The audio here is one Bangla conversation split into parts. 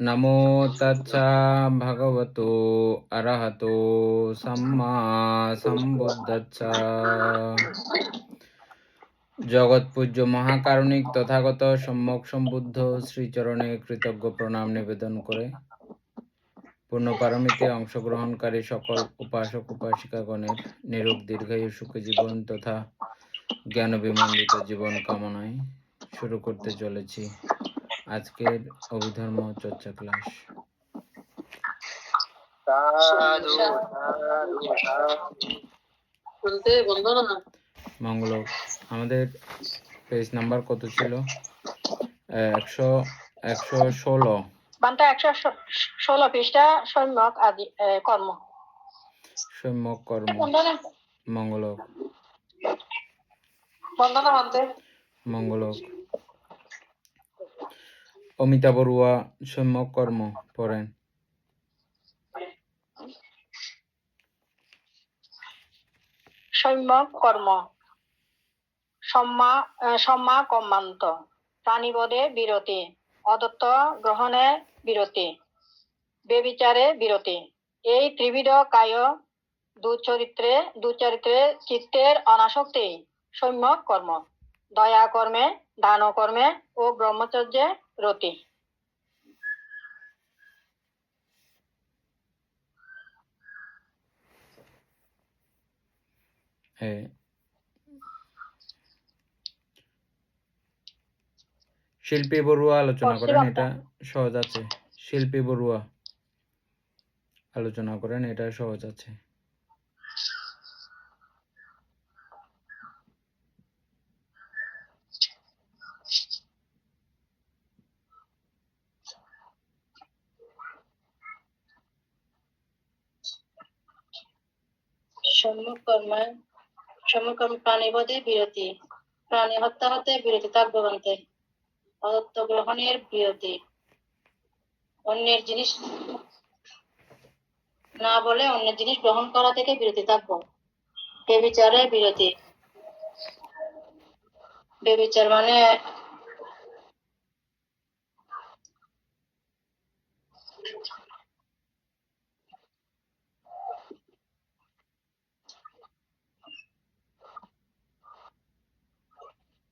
নমো তচ্ছা ভগবতো অরহতো সম্মা সম্বুদ্ধচ্ছা। জগৎপূজ্য মহাকারুণিক তথাগত সম্যক সম্বুদ্ধ শ্রীচরণে কৃতজ্ঞ প্রণাম নিবেদন করে পূর্ণপারমিতে অংশগ্রহণকারী সকল উপাসক উপাসিকাগণের নিরোগ দীর্ঘায়ু সুখী জীবন তথা জ্ঞান বিমণ্ডিত জীবন কামনায় শুরু করতে চলেছি আজকের অভিধর্ম চর্চা ক্লাস। মঙ্গল। আমাদের পেজ নাম্বার কত ছিল? 116। 116 পৃষ্ঠা। সম্যক আদি কর্ম। সম্যক কর্ম। মঙ্গলক। মঙ্গলক। অমিতা বড়ুয়া সম্যক কর্ম পড়েন। সম্যক কর্ম। সম্মা কর্মান্ত। প্রাণীবধে বিরতি, অদত্ত গ্রহণে বিরতি, বেবিচারে বিরতি। এই ত্রিবিধ কায় দুচরিত্রে চিত্তের অনাসক্তি সম্যক কর্ম। দয়া কর্মে, দান কর্মে ও ব্রহ্মচর্যে রতি। শিল্পী বড়ুয়া আলোচনা করেন, এটা সহজ আছে। শিল্পী বড়ুয়া আলোচনা করেন, এটা সহজ আছে। সম্যক কর্ম প্রাণীবধে বিরতি, প্রাণী হত্যা হতে বিরতি থাকবে বলতে। অদত্ত গ্রহণের বিরতি, অন্যের জিনিস না বলে অন্যের জিনিস গ্রহণ করা থেকে বিরতি থাকবো। বেবিচারে বিরতি, বেবিচার মানে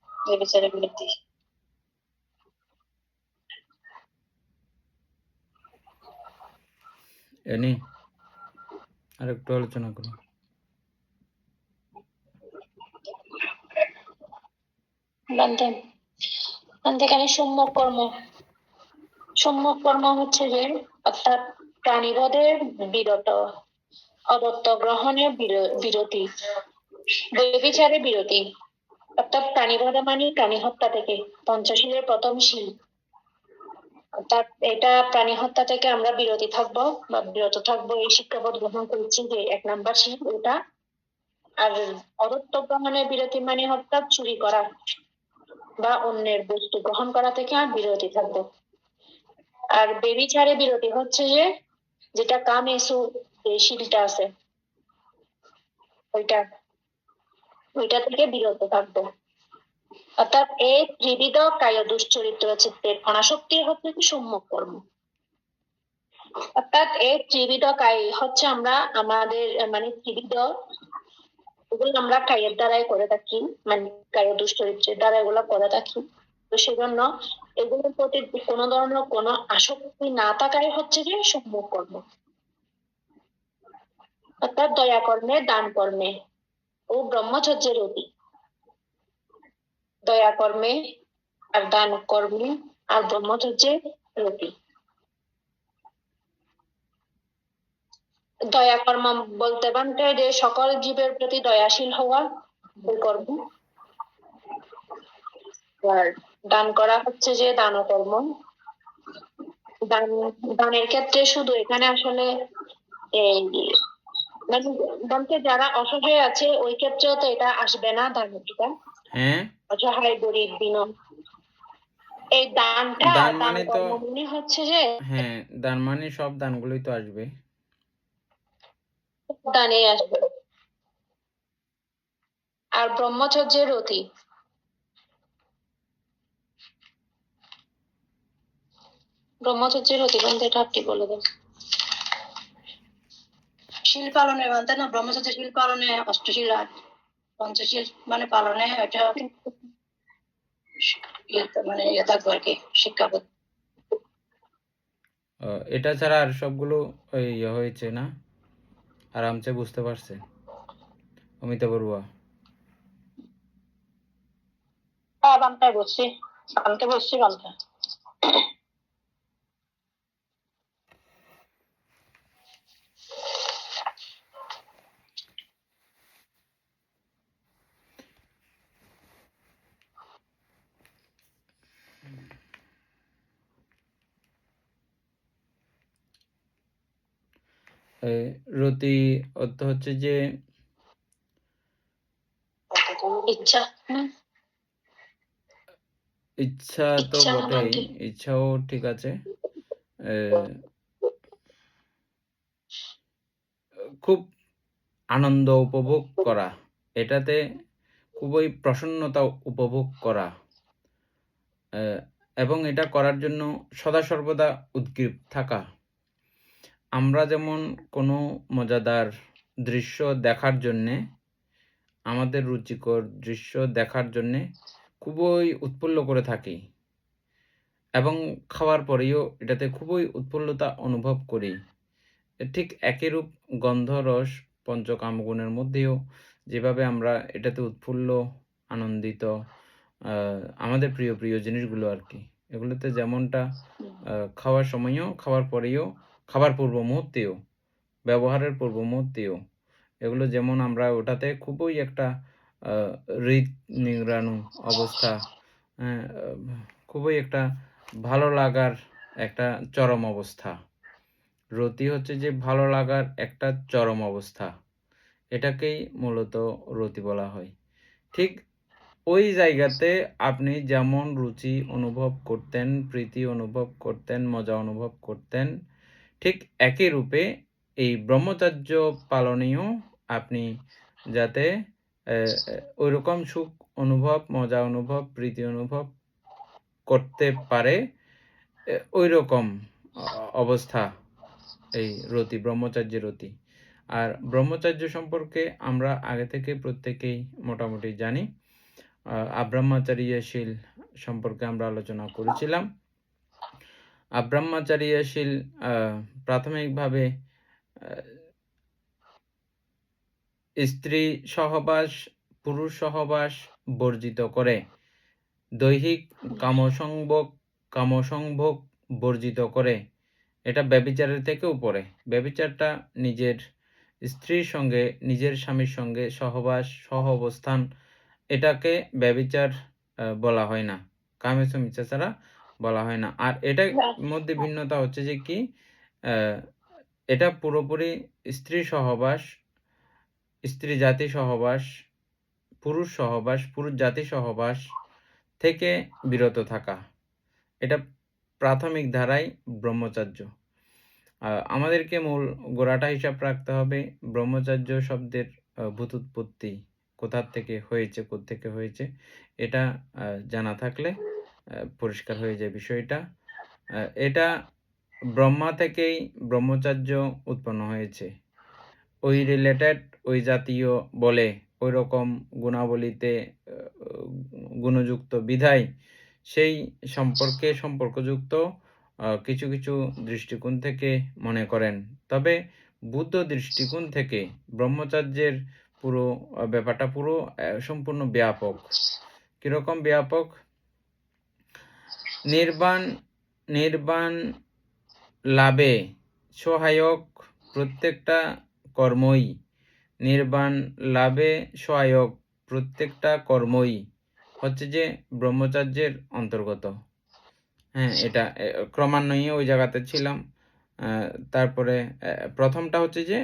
বেবিচারে বিরতি। এনি আর একটু আলোচনা করো। এখানে সম্যক কর্ম। সম্যক কর্ম হচ্ছে যে অর্থাৎ প্রাণীবধের বিরত, অদত্ত গ্রহণের বিরতি, বেবিচারে বিরতি। অর্থাৎ প্রাণীবধ মানে প্রাণী হত্যা থেকে, পঞ্চশীলের প্রথম শীল। অর্থাৎ এটা প্রাণী হত্যা থেকে আমরা বিরতি থাকবো বা বিরত থাকবো, এই শিক্ষাবোধ গ্রহণ করছি যে 1 নাম্বার শীল ওটা। আর অদত্ত গ্রহণের বিরতি মানে অর্থাৎ চুরি করা বা অন্যের বস্তু গ্রহণ করা থেকে বিরতি থাকবো। আর বেবিচারে বিরতি হচ্ছে যে যেটা কামেসু এই শীলটা আছে ওইটা থেকে বিরত থাকবো। অর্থাৎ এই ত্রিবিধ কায় দুশ্চরিত্র চিত্তের অনাসক্তি হচ্ছে সম্যক কর্ম। অর্থাৎ এই ত্রিবিধ কায় হচ্ছে আমরা আমাদের মানে ত্রিবিধ এগুলো আমরা কায়ের দ্বারাই করে থাকি, মানে কায় দুশ্চরিত্রের দ্বারা এগুলো করে থাকি। তো সেজন্য এগুলোর প্রতি কোনো ধরনের কোনো আসক্তি না থাকাই হচ্ছে যে সম্যক কর্ম। অর্থাৎ দয়া কর্মে, দান কর্মে ও ব্রহ্মচর্যের রতি। দয়া কর্মে আর দান কর্মে আর ব্রহ্মচর্যের রতি। দয়া কর্ম বলতে পারে যে সকল জীবের প্রতি দয়াশীল হওয়া কর্ম। আর দান করা হচ্ছে যে দান কর্ম। দানের ক্ষেত্রে শুধু এখানে আসলে এই মানে দানকে যারা অসহায় আছে ওই ক্ষেত্রে তো এটা আসবে না দানটা। অসহায় গরিব বিনম এই দানটা দান দান মানে তো কর্ম মনে হচ্ছে যে দান মানে সব দানগুলোই তো আসবে, দানে আসবে। আর ব্রহ্মচর্যের রতি, ব্রহ্মচর্যের অতিবন্ধে ঠাকটি বলে দেন। শিল পালনে মানতে না, ব্রহ্মচর্য শিল পালনে অষ্টশীল আর পঞ্চশীল মানে পালনে এটা মানে ইয়ে থাকবো আর কি, শিক্ষাবোধ। এটা ছাড়া আর সবগুলো ওই ইয়ে হয়েছে না, আরামসে বুঝতে পারছে অমিতা বড়ুয়া? হ্যাঁ, বামটায় বসছি, বামটা বসছি, বামটা। রতি অর্থ হচ্ছে যে ইচ্ছা। ইচ্ছা তো ইচ্ছা বটেই, আমাদের। ইচ্ছাও ঠিক আছে। আহ, খুব আনন্দ উপভোগ করা, এটাতে খুবই প্রসন্নতা উপভোগ করা, এবং এটা করার জন্য সদা সর্বদা উদ্গ্রীব থাকা। আমরা যেমন কোনো মজাদার দৃশ্য দেখার জন্যে, আমাদের রুচিকর দৃশ্য দেখার জন্যে খুবই উৎফুল্ল করে থাকি, এবং খাওয়ার পরেও এটাতে খুবই উৎফুল্লতা অনুভব করি। ঠিক একইরূপ গন্ধ, রস, পঞ্চকামগুণের মধ্যেও যেভাবে আমরা এটাতে উৎফুল্ল, আনন্দিত, আমাদের প্রিয় প্রিয় জিনিসগুলো আর কি, এগুলোতে যেমনটা খাওয়ার সময়ও, খাওয়ার পরেও, খাবার পূর্ব মুহূর্তেও, ব্যবহারের পূর্ব মুহূর্তেও, এগুলো যেমন আমরা ওটাতে খুবই একটা হৃদ নিংড়ানো অবস্থা, খুবই একটা ভালো লাগার একটা চরম অবস্থা। রতি হচ্ছে যে ভালো লাগার একটা চরম অবস্থা, এটাকেই মূলত রতি বলা হয়। ঠিক ওই জায়গাতে আপনি যেমন রুচি অনুভব করতেন, প্রীতি অনুভব করতেন, মজা অনুভব করতেন, ঠিক একই রূপে এই ব্রহ্মচর্য পালনেও আপনি যাতে ওই রকম সুখ অনুভব, মজা অনুভব, প্রীতি অনুভব করতে পারে, ওই রকম অবস্থা এই রতি, ব্রহ্মচর্যের রতি। আর ব্রহ্মচর্য সম্পর্কে আমরা আগে থেকে প্রত্যেকেই মোটামুটি জানি। আব্রহ্মচর্যশীল সম্পর্কে আমরা আলোচনা করেছিলাম। আব্রহ্মচর্যশীল প্রাথমিকভাবে স্ত্রী সহবাস, পুরুষ সহবাস বর্জিত করে, দৈহিক কামসংভোগ বর্জিত করে। এটা ব্যভিচারের থেকে উপরে। ব্যভিচারটা নিজের স্ত্রীর সঙ্গে, নিজের স্বামীর সঙ্গে সহবাস, সহ অবস্থান, এটাকে ব্যভিচার বলা হয় না, কামেসু মিচ্ছাচারা বলা হয় না। আর এটার মধ্যে ভিন্নতা হচ্ছে যে কি, এটা পুরোপুরি স্ত্রী সহবাস, স্ত্রী জাতি সহবাস, পুরুষ সহবাস, পুরুষ জাতি সহবাস থেকে বিরত থাকা, এটা প্রাথমিক ধারায় ব্রহ্মচর্য। আমাদেরকে মূল গোড়াটা হিসাব রাখতে হবে, ব্রহ্মচর্য শব্দের ভূতুৎপত্তি কোথার থেকে হয়েছে, কোত্থেকে হয়েছে, এটা জানা থাকলে পরিষ্কার হয়ে যায় বিষয়টা। এটা ব্রহ্মা থেকেই ব্রহ্মচর্য উৎপন্ন হয়েছে। ওই রিলেটেড, ওই জাতীয় বলে, ওই রকম গুণাবলীতে গুণযুক্ত বিধায় সেই সম্পর্কযুক্ত কিছু কিছু দৃষ্টিকোণ থেকে মনে করেন। তবে বুদ্ধ দৃষ্টিকোণ থেকে ব্রহ্মচর্যের পুরো ব্যাপারটা পুরো সম্পূর্ণ ব্যাপক। কিরকম ব্যাপক? নির্বাণ লাভে সহায়ক প্রত্যেকটা কর্মই, নির্বাণ লাভে সহায়ক প্রত্যেকটা কর্মই হচ্ছে যে ব্রহ্মচর্যের অন্তর্গত। হ্যাঁ, এটা ক্রমান্বয়ে ওই জায়গাতে ছিলাম। তারপরে প্রথমটা হচ্ছে যে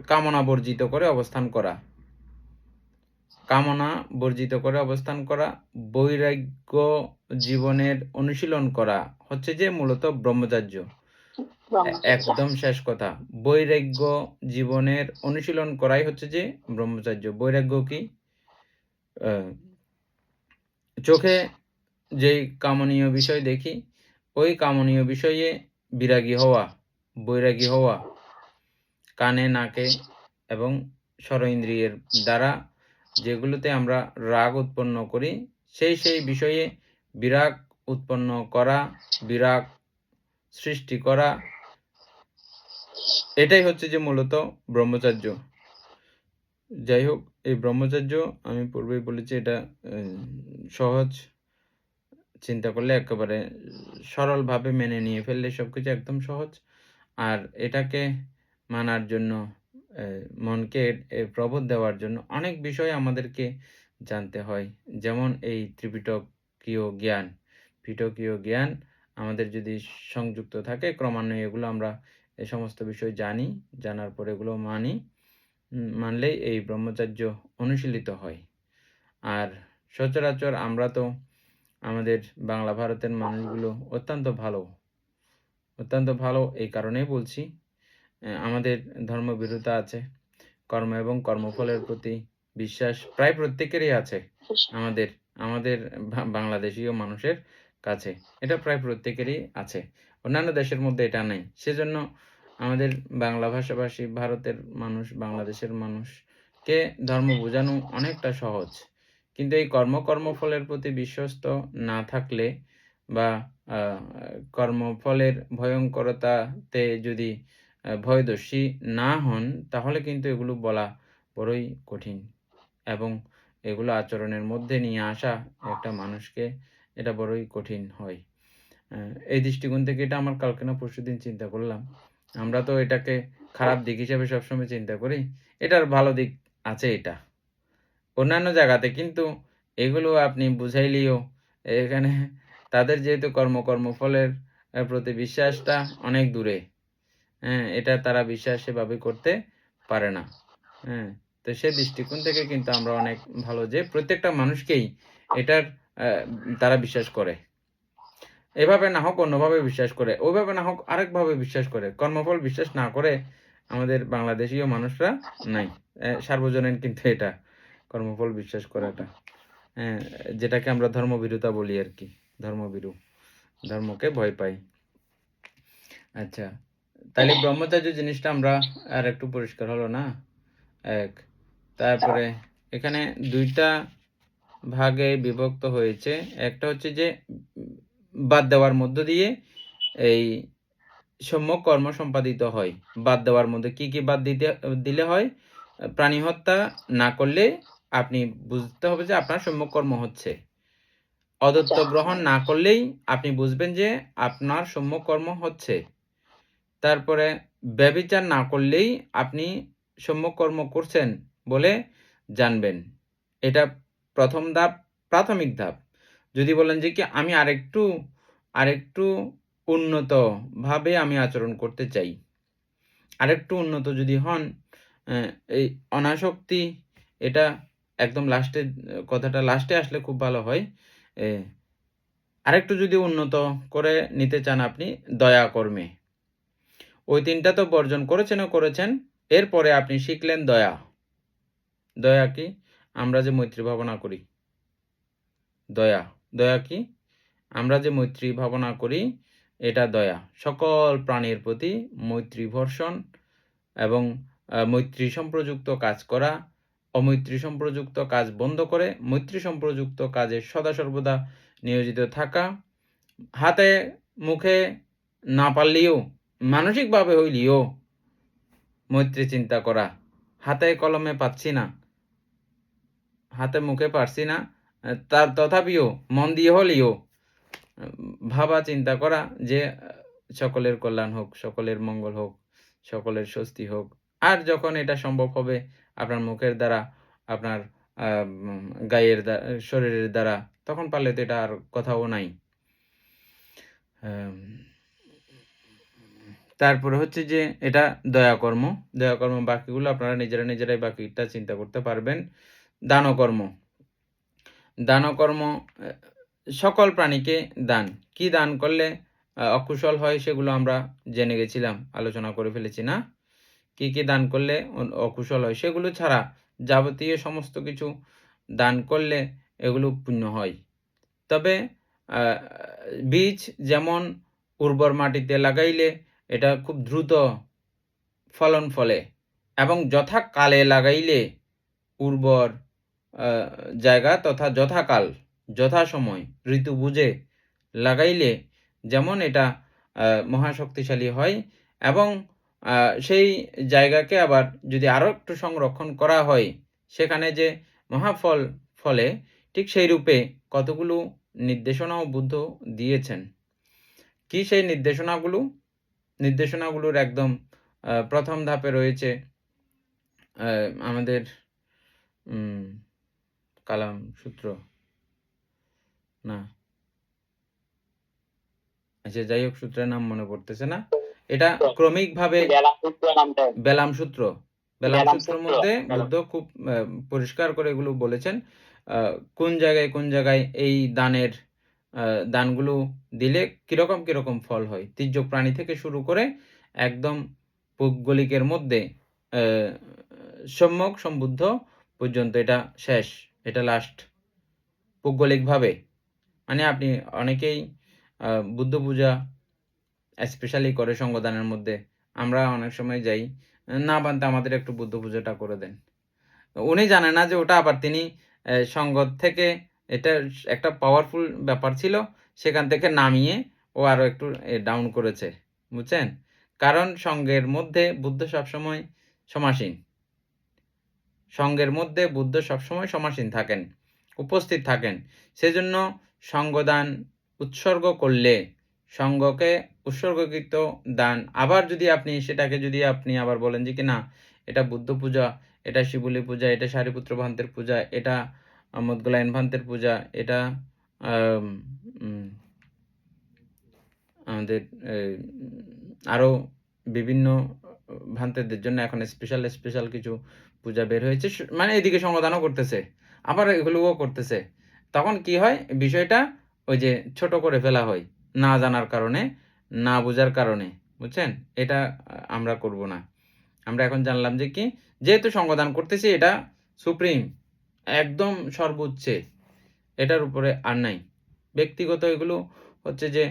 কামনা বর্জিত করে অবস্থান করা, কামনা বর্জিত করে অবস্থান করা, বৈরাগ্য জীবনের অনুশীলন করা হচ্ছে যে মূলত ব্রহ্মচর্য। একদম শেষ কথা, বৈরাগ্য জীবনের অনুশীলন করাই হচ্ছে যে ব্রহ্মচর্য। বৈরাগ্য কি? চোখে যেই কামনীয় বিষয় দেখি, ওই কামনীয় বিষয়ে বিরাগী হওয়া, বৈরাগী হওয়া, কানে নাকে এবং ষড়ইন্দ্রিয়ের দ্বারা যেগুলোতে আমরা রাগ উৎপন্ন করি সেই বিষয়ে বিরাগ উৎপন্ন করা, বিরাগ সৃষ্টি করা, এটাই হচ্ছে যে মূলত ব্রহ্মচর্য। যাই হোক, এই ব্রহ্মচর্য আমি পূর্বেই বলেছি এটা সহজ, চিন্তা করলে একেবারে সরলভাবে মেনে নিয়ে ফেললে সবকিছু একদম সহজ। আর এটাকে মানার জন্য মনকে প্রবোধ দেওয়ার জন্য অনেক বিষয় আমাদেরকে জানতে হয়। যেমন এই ত্রিপিটকীয় জ্ঞান, পিটকীয় জ্ঞান আমাদের যদি সংযুক্ত থাকে, ক্রমান্বয়ে এগুলো আমরা এই সমস্ত বিষয় জানি, জানার পর এগুলো মানলেই এই ব্রহ্মচর্য অনুশীলিত হয়। আর সচরাচর আমরা তো আমাদের বাংলা ভারতের মানুষগুলো অত্যন্ত ভালো এই কারণেই বলছি, আমাদের ধর্মভীরুতা আছে, কর্ম এবং কর্মফলের প্রতি বিশ্বাস প্রায় প্রত্যেকেরই আছে। আমাদের বাংলাদেশীয় মানুষের কাছে এটা প্রায় প্রত্যেকেরই আছে, অন্যান্য দেশের মধ্যে এটা নেই। সেজন্য আমাদের বাংলা ভাষাভাষী ভারতের মানুষ, বাংলাদেশের মানুষকে ধর্ম বোঝানো অনেকটা সহজ। কিন্তু এই কর্মফলের প্রতি বিশ্বস্ত না থাকলে বা কর্মফলের ভয়ঙ্করতাতে যদি ভয়দর্শী না হন, তাহলে কিন্তু এগুলো বলা বড়ই কঠিন এবং এগুলো আচরণের মধ্যে নিয়ে আসা একটা মানুষকে এটা বড়ই কঠিন হয়। এই দৃষ্টিকোণ থেকে এটা আমার কালকে না পরশুদিন চিন্তা করলাম। আমরা তো এটাকে খারাপ দিক হিসেবে সবসময় চিন্তা করি, এটার ভালো দিক আছে এটা অন্যান্য জায়গাতে, কিন্তু এগুলো আপনি বুঝাইলেও এখানে তাদের যেহেতু কর্মফলের প্রতি বিশ্বাসটা অনেক দূরে, এটা তারা বিশ্বাস সেভাবে করতে পারে না। তো সে দৃষ্টিকোণ থেকে কিন্তু আমরা অনেক ভালো যে প্রত্যেকটা মানুষকেই এটার তারা বিশ্বাস করে, এভাবে না হোক অন্যভাবে বিশ্বাস করে, ওইভাবে না হোক আরেকভাবে বিশ্বাস করে। কর্মফল বিশ্বাস না করে আমাদের বাংলাদেশীয় মানুষরা নাই, সার্বজনীন কিন্তু এটা কর্মফল বিশ্বাস করাটা, যেটাকে আমরা ধর্মভীরুতা বলি আর কি, ধর্মকে ভয় পাই। আচ্ছা, তাহলে ব্রহ্মচর্য জিনিসটা আমরা আর একটু পরিষ্কার হলো না। তারপরে এখানে দুইটা ভাগে বিভক্ত হয়েছে। একটা হচ্ছে যে বাদ দেওয়ার মধ্য দিয়ে এই সম্যক কর্ম সম্পাদিত হয়। বাদ দেওয়ার মধ্যে কি বাদ দিলে হয়? প্রাণী হত্যা না করলে আপনি বুঝতে হবে যে আপনার সম্যক কর্ম হচ্ছে। অদত্ত গ্রহণ না করলেই আপনি বুঝবেন যে আপনার সম্যক কর্ম হচ্ছে। তারপরে ব্যভিচার না করলেই আপনি সম্যক কর্ম করছেন বলে জানবেন। এটা প্রথম ধাপ, প্রাথমিক ধাপ। যদি বলেন যে কি আমি আরেকটু উন্নতভাবে আমি আচরণ করতে চাই, আরেকটু উন্নত যদি হন, এই অনাসক্তি, এটা একদম কথাটা লাস্টে আসলে খুব ভালো হয়। আরেকটু যদি উন্নত করে নিতে চান আপনি দয়া কর্মে, ওই তিনটা তো বর্জন করেছেন, এরপরে আপনি শিখলেন দয়া কি? আমরা যে মৈত্রী ভাবনা করি, দয়া কি? আমরা যে মৈত্রী ভাবনা করি, এটা দয়া। সকল প্রাণীর প্রতি মৈত্রী বর্ষণ এবং মৈত্রী সম্প্রযুক্ত কাজ করা, অমৈত্রী সম্প্রযুক্ত কাজ বন্ধ করে মৈত্রী সম্প্রযুক্ত কাজে সদা সর্বদা নিয়োজিত থাকা, হাতে মুখে না পারলেও মানসিকভাবে হইলেও মৈত্রী চিন্তা করা। হাতে কলমে পাচ্ছি না, হাতে মুখে পারছি না, তার তথাপিও মন দিয়ে হলেও ভাবা চিন্তা করা যে সকলের কল্যাণ হোক, সকলের মঙ্গল হোক, সকলের স্বস্তি হোক। আর যখন এটা সম্ভব হবে আপনার মুখের দ্বারা, আপনার গায়ের শরীরের দ্বারা, তখন পারলে তো এটা আর কথাও নাই। তারপরে হচ্ছে যে এটা দয়াকর্ম। বাকিগুলো আপনারা নিজেরাই বাকিটা চিন্তা করতে পারবেন। দানকর্ম সকল প্রাণীকে দান। কি দান করলে অকুশল হয় সেগুলো আমরা জেনে গেছিলাম, আলোচনা করে ফেলেছি না? কি দান করলে অকুশল হয় সেগুলো ছাড়া যাবতীয় সমস্ত কিছু দান করলে এগুলো পুণ্য হয়। তবে বীজ যেমন উর্বর মাটিতে লাগাইলে এটা খুব দ্রুত ফলন ফলে এবং যথাকালে লাগাইলে উর্বর জায়গা তথা যথাকাল যথাসময় ঋতু বুঝে লাগাইলে যেমন এটা মহাশক্তিশালী হয় এবং সেই জায়গাকে আবার যদি আরও একটু সংরক্ষণ করা হয় সেখানে যে মহাফল ফলে ঠিক সেই রূপে কতগুলো নির্দেশনাও বুদ্ধ দিয়েছেন। কি সেই নির্দেশনাগুলোর একদম প্রথম ধাপে রয়েছে আমাদের কালাম সূত্র না, আচ্ছা যাই হোক সূত্রের নাম মনে পড়তেছে না, এটা ক্রমিকভাবে বেলাম সূত্রের মধ্যে বুদ্ধ খুব পরিষ্কার করে এগুলো বলেছেন কোন জায়গায় এই দানগুলো দিলে কিরকম ফল হয়। তির্যক প্রাণী থেকে শুরু করে একদম পৌগলিকের মধ্যে সম্যক সম্বুদ্ধ পর্যন্ত এটা শেষ, এটা লাস্ট পৌগলিকভাবে। মানে আপনি অনেকেই বুদ্ধ পূজা স্পেশালি করে সঙ্গদানের মধ্যে, আমরা অনেক সময় যাই না বানতে আমাদের একটু বুদ্ধ পূজাটা করে দেন, উনি জানে না যে ওটা আবার তিনি সঙ্গ থেকে এটা একটা পাওয়ারফুল ব্যাপার ছিল সেখান থেকে নামিয়ে ও আরও একটু ডাউন করেছে, বুঝছেন? কারণ সঙ্গের মধ্যে বুদ্ধ সবসময় সমাসীন, সঙ্গের মধ্যে বুদ্ধ সবসময় সমাসীন থাকেন, উপস্থিত থাকেন। সেজন্য সঙ্গদান উৎসর্গ করলে সঙ্গকে উৎসর্গকৃত দান আবার যদি আপনি সেটাকে যদি আপনি আবার বলেন যে কি না এটা বুদ্ধ পূজা, এটা শিবুলি পূজা, এটা সারিপুত্র ভান্তের পূজা, এটা মদগলায়ন ভান্তের পূজা, এটা আমাদের আরও বিভিন্ন ভান্তেদের জন্য এখন স্পেশাল কিছু পূজা বের হয়েছে, মানে এদিকে সমাধানও করতেছে আবার এগুলোও করতেছে, তখন কি হয় বিষয়টা ওই যে ছোট করে ফেলা হয় না জানার কারণে, না বোঝার কারণে, বুঝছেন? এটা আমরা করব না। আমরা এখন জানলাম যে কি যেহেতু সঙ্গদান করতেছি এটা সুপ্রিম, একদম সর্বোচ্চে, এটার উপরে আর নাই। ব্যক্তিগত এগুলো হচ্ছে যে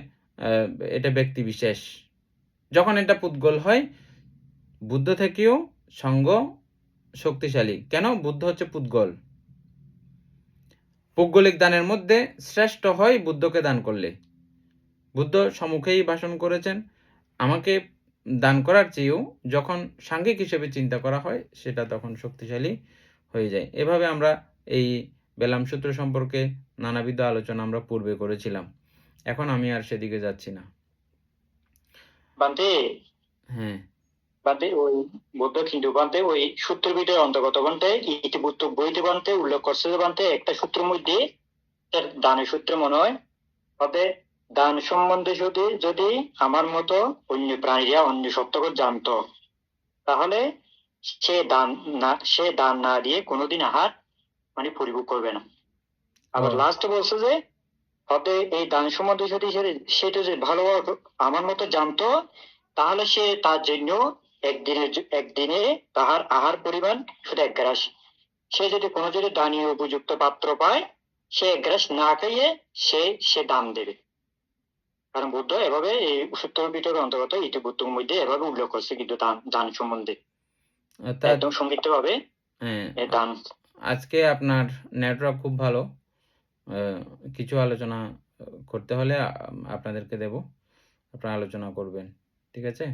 এটা ব্যক্তি বিশেষ। যখন এটা পুদ্গল হয় বুদ্ধ থেকেও সঙ্গ শক্তিশালী, কেন? বুদ্ধ হচ্ছে পুদ্গল। পৌগলিক দানের মধ্যে শ্রেষ্ঠ হয় বুদ্ধকে দান করলে। বুদ্ধ সম্মুখেই ভাষণ করেছেন, আমাকে দান করার চেয়েও যখন সাংঘিক হিসেবে চিন্তা করা হয় সেটা তখন শক্তিশালী হয়ে যায়। এভাবে আমরা এই বেলাম সূত্র সম্পর্কে নানাবিধ আলোচনা আমরা পূর্বে করেছিলাম, এখন আমি আর সেদিকে যাচ্ছি না। বান্তে, হ্যাঁ বান্তে ওই বুদ্ধ কিন্তু বান্তে ওই সূত্র ভিতরে অন্তর্গত বান্তে ইতিবুদ্ধ বইতে বান্তে উল্লেখ করছে যে বান্তে একটা সূত্রের মধ্যে দানের সূত্র মনে হয় তবে দান সম্বন্ধে যদি আমার মতো অন্য প্রাণীরা অন্য সত্যকে জানতো তাহলে সে দান না দিয়ে কোনোদিন আহার মানে পরিভোগ করবে না। আবার লাস্ট বলছে যে হতে এই দান সম্বন্ধে যদি সেটা যে ভালো আমার মতো জানতো তাহলে সে তার জন্য একদিনে তাহার আহার পরিমাণ শুধু 1 গ্রাস, সে যদি কোনো যদি দানীয় উপযুক্ত পাত্র পায় সে 1 গ্রাস না খাইয়ে সে দান দেবে। কারণ বুদ্ধ এভাবে এই সূত্র পিটকের অন্তর্গত ইতিবুদ্ধের মধ্যে এভাবে উল্লেখ করছে কিন্তু দান সম্বন্ধে একদম সংক্ষিপ্ত ভাবে দান। আজকে আপনার নেটওয়ার্ক খুব ভালো, কিছু আলোচনা করতে হলে আপনাদেরকে দেব, আপনারা আলোচনা করবেন, ঠিক আছে?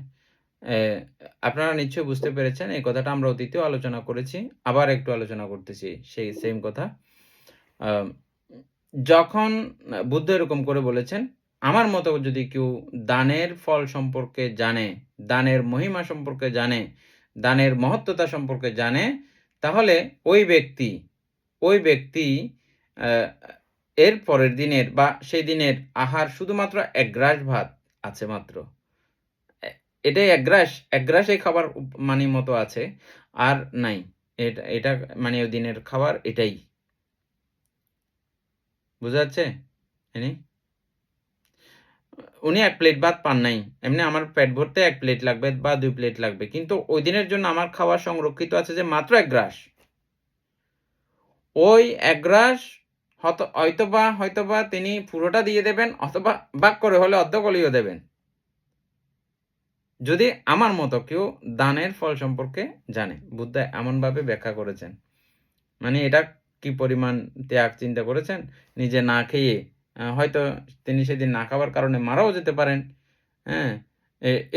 আপনারা নিশ্চয়ই বুঝতে পেরেছেন এই কথাটা আমরা অতীতেও আলোচনা করেছি, আবার একটু আলোচনা করতেছি সেই সেম কথা। যখন বুদ্ধ এরকম করে বলেছেন আমার মতো যদি কেউ দানের ফল সম্পর্কে জানে, দানের মহিমা সম্পর্কে জানে, দানের মহত্বতা সম্পর্কে জানে, তাহলে ওই ব্যক্তি এর পরের দিনের বা সেই দিনের আহার শুধুমাত্র 1 গ্রাস ভাত আছে মাত্র, এটাই 1 গ্রাস এই খাবার মানে মতো আছে, আর নাই। এটা মানে ওই দিনের খাবার এটাই, বুঝা যাচ্ছে? উনি 1 প্লেট ভাত পান নাই, এমনি আমার পেট ভরতে 1 প্লেট লাগবে বা 2 প্লেট লাগবে, কিন্তু ওই দিনের জন্য আমার খাবার সংরক্ষিত আছে যে মাত্র 1 গ্রাস। ওই 1 গ্রাস হয়তোবা তিনি পুরোটা দিয়ে দেবেন, অথবা ভাগ করে হলে অর্ধেক হলেও দেবেন। যদি আমার মতো কেউ দানের ফল সম্পর্কে জানে। বুদ্ধ এমনভাবে ব্যাখ্যা করেছেন। মানে এটা কি পরিমাণ ত্যাগ চিন্তা করেছেন? নিজে না খেয়ে, হয়তো তিনি সেদিন না খাওয়ার কারণে মারাও যেতে পারেন। হ্যাঁ?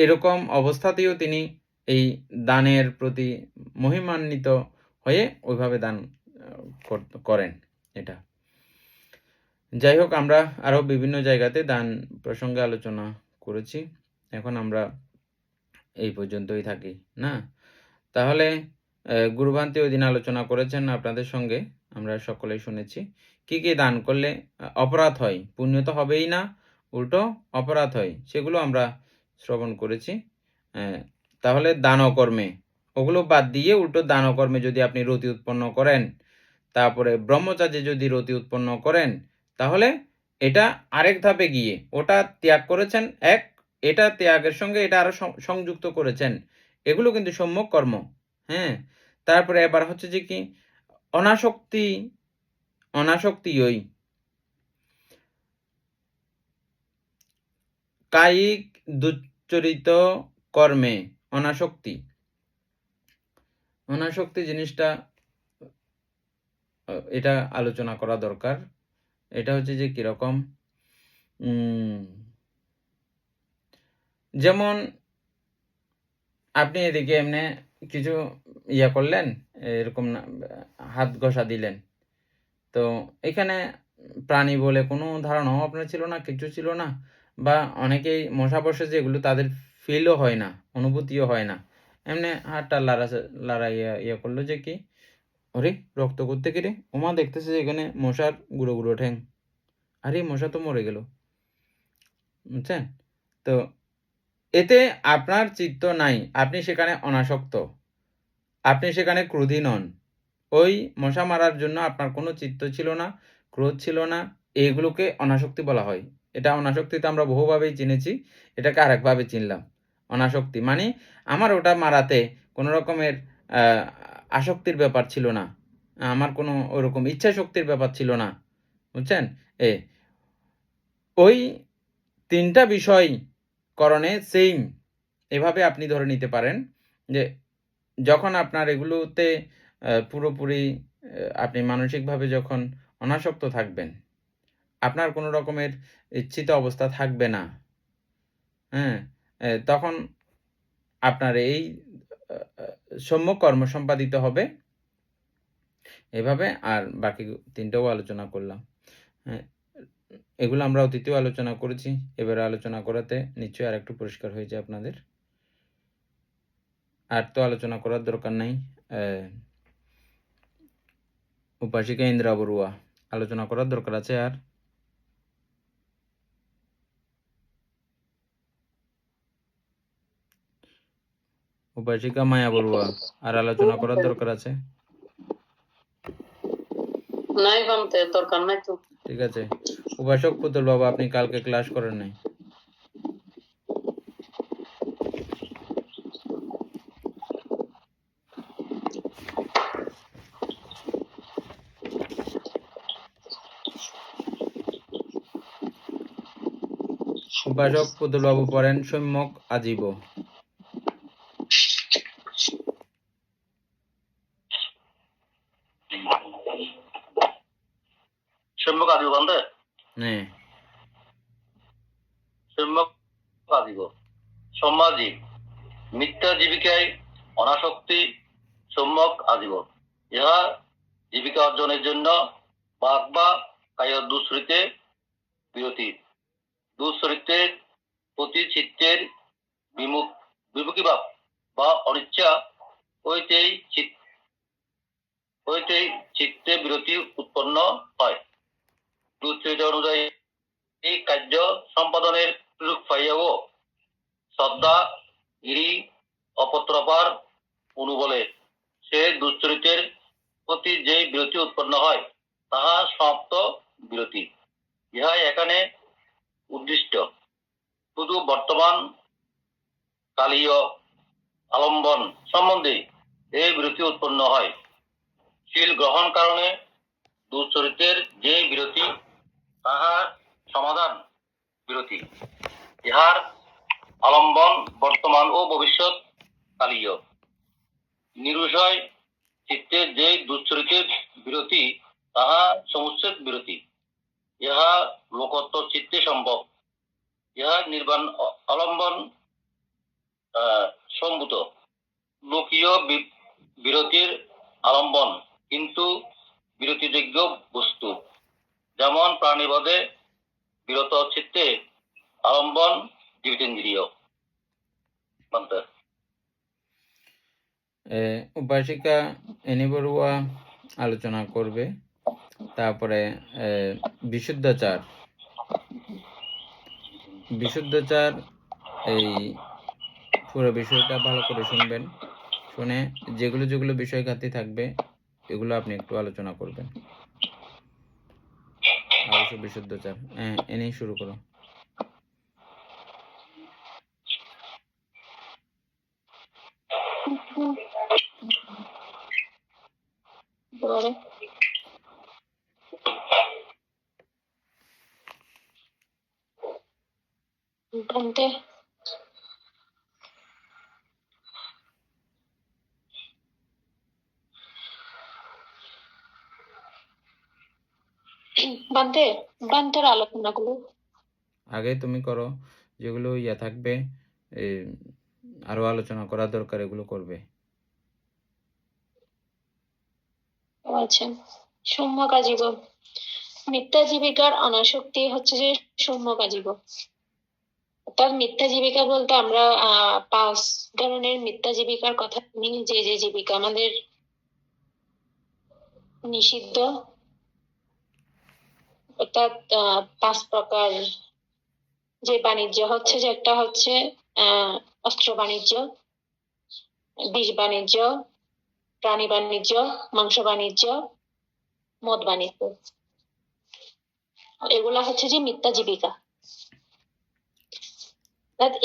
এরকম অবস্থাতেও তিনি এই দানের প্রতি মহিমান্বিত হয়ে ওইভাবে দান করেন এটা। যাই হোক, আমরা আরো বিভিন্ন জায়গাতে দান প্রসঙ্গে আলোচনা করেছি। এখন আমরা এই পর্যন্তই থাকি, না? তাহলে গুরুভান্তি ওই দিন আলোচনা করেছেন আপনাদের সঙ্গে, আমরা সকলেই শুনেছি। কি কি দান করলে অপরাধ হয়, পুণ্য তো হবেই না, উল্টো অপরাধ হয়, সেগুলো আমরা শ্রবণ করেছি। তাহলে দান কর্মে ওগুলো বাদ দিয়ে উল্টো দান কর্মে যদি আপনি রতি উৎপন্ন করেন, তারপরে ব্রহ্মচার্যে যদি রতি উৎপন্ন করেন, তাহলে এটা আরেক ধাপে গিয়ে ওটা ত্যাগ করেছেন এক, এটা ত্যাগের সঙ্গে এটা আরো সংযুক্ত করেছেন, এগুলো কিন্তু সম্যক কর্ম। হ্যাঁ, তারপরে এবার হচ্ছে যে কি অনাসক্তি কায়িক দুশ্চরিত কর্মে অনাসক্তি জিনিসটা এটা আলোচনা করা দরকার। এটা হচ্ছে যে কিরকম, যেমন আপনি এদিকে এমনি কিছু ইয়া করলেন, এরকম হাত ঘষা দিলেন, তো এখানে প্রাণী বলে কোনো ধারণাও আপনার ছিল না, কিছু ছিল না, বা অনেকেই মশা বসে যেগুলো তাদের ফিলও হয় না, অনুভূতিও হয় না, এমনি হাতটা লাড়া ইয়া করলো যে কি, আরে রক্ত করতে কি রে, ওমা দেখতেছে যে এখানে মশার গুঁড়ো গুঁড়ো ঠ্যাং, আরে মশা তো মরে গেল, বুঝছেন? তো এতে আপনার চিত্ত নাই, আপনি সেখানে অনাসক্ত, আপনি সেখানে ক্রোধী নন, ওই মশা মারার জন্য আপনার কোনো চিত্ত ছিল না, ক্রোধ ছিল না, এইগুলোকে অনাসক্তি বলা হয়। এটা অনাসক্তিতে আমরা বহুভাবেই চিনেছি, এটাকে আরেকভাবে চিনলাম। অনাসক্তি মানে আমার ওটা মারাতে কোনো রকমের আসক্তির ব্যাপার ছিল না, আমার কোনো ওরকম ইচ্ছা শক্তির ব্যাপার ছিল না, বুঝছেন? ওই তিনটা বিষয় করণে সেইম, এভাবে আপনি ধরে নিতে পারেন যে যখন আপনার এগুলোতে পুরোপুরি আপনি মানসিকভাবে যখন অনাসক্ত থাকবেন, আপনার কোনো রকমের ইচ্ছিত অবস্থা থাকবে না, হ্যাঁ, তখন আপনার এই সম্যক কর্ম সম্পাদিত হবে এভাবে। আর বাকি তিনটাও আলোচনা করলাম, হ্যাঁ, এগুলো আমরা অতীতেও আলোচনা করেছি, এবারে আলোচনা করাতে নিশ্চয়ই আর একটু পরিষ্কার হয়েছে আপনাদের, আর তো আলোচনা করার দরকার নাই। উপাসিকা ইন্দ্রা বড়ুয়া আলোচনা করার দরকার আছে? আর উপাসিকা মায়া বড়ুয়া আর আলোচনা করার দরকার আছে? নাই বামতে দরকার নাই তো। ঠিক আছে। উপাসক পুতুল বাবা, আপনি কালকে ক্লাস করেন নাই? উপাসক পুতুল বাবু পড়েন সম্যক আজীব। সম্যক আজীব বন্ধে? হ্যাঁ, সম্যক আজীব সমাজীব মিথ্যা জীবিকায় অনাসক্তি সম্যক আজীব। ইহা জীবিকা অর্জনের জন্য বাক বা কায় দুশ্চরিতে বিরতি, দুশ্চরিত্রের প্রতি চিত্তের বিমুখীভাব বা অনিচ্ছা হইতেই চিত্তে বিরতি উৎপন্ন হয়। দুশ্চরিত অনুযায়ী এই কার্য সম্পাদনের সুযোগ পাইয়াও শ্রদ্ধা গিরি অপত্রপার অনুবলে সে দুশ্চরিতের প্রতি যে বিরতি উৎপন্ন হয় তাহা সমাপ্ত বিরতি। ইহাই এখানে উদ্দিষ্ট। শুধু বর্তমান কালীয় আলম্বন সম্বন্ধে এই বিরতি উৎপন্ন হয়। শীল গ্রহণ কারণে দুশ্চরিত্রের যে বিরতি তাহার সমাধান বিরতি, ইহার আলম্বন বর্তমান ও ভবিষ্যৎ কালীয়। নিরুষয় চিত্তের যে দুশ্চরিত্রের বিরতি তাহা সমুচ্ছেদ বিরতি, ইহা লোকত্ব চিত্তে সম্ভব। ইহা নির্বাণ অবলম্বন সম্ভূত। লোকীয় বিরতির আলম্বন কিন্তু বিরতিযোগ্য বস্তু, যেমন প্রাণীবধে বিরত চিত্তে আলম্বন জীবিতেন্দ্রিয়। উপাসিকা এনি বড়ুয়া আলোচনা করবে, তারপরে বিশুদ্ধাচার। বিশুদ্ধাচার এই পুরো বিষয়টা ভালো করে শুনবেন, শুনে যেগুলো যেগুলো বিষয় ঘাটতি থাকবে এগুলো আপনি একটু আলোচনা করবেন। অবশ্য বিশুদ্ধাচার এনেই শুরু করো। Bante. বান্তের আলোচনাগুলো আগে তুমি করো, যেগুলো ইয়া থাকবে আরো আলোচনা করা দরকার এগুলো করবে। আচ্ছা, সম্যক আজীব। মিথ্যা জীবিকার অনাসক্তি হচ্ছে যে সম্যক আজীব। অর্থাৎ মিথ্যা জীবিকা বলতে আমরা 5 ধরনের মিথ্যা জীবিকার কথা নিই, যে যে জীবিকা আমাদের নিষিদ্ধ, অর্থাৎ 5 প্রকার যে বাণিজ্য হচ্ছে, যে একটা হচ্ছে অস্ত্র বাণিজ্য, বিষ বাণিজ্য, প্রাণী বাণিজ্য, মাংস বাণিজ্য, মদ বাণিজ্য। এগুলা হচ্ছে যে মিথ্যা জীবিকা।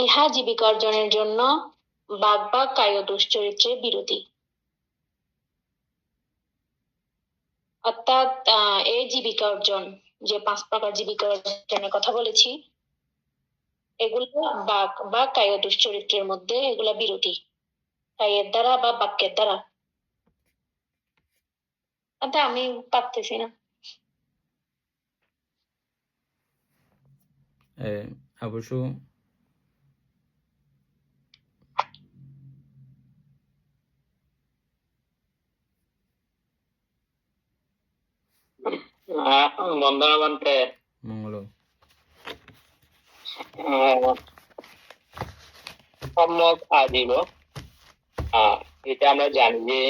ইহা জীবিকা অর্জনের জন্য বাগ বা কায় দুশ্চরিত্রের বিরোধী। অর্থাৎ এই জীবিকা অর্জন, যে 5 প্রকার জীবিকা অর্জনের কথা বলেছি, এগুলো বাগ বা কায় দুশ্চরিত্রের মধ্যে এগুলা বিরোধী, কায়ের দ্বারা বা বাক্যের দ্বারা। আমি পারতেছি না। অবশ্য বন্দনা বান্তে মঙ্গল সম্যক আজীব, এটা আমরা জানি যে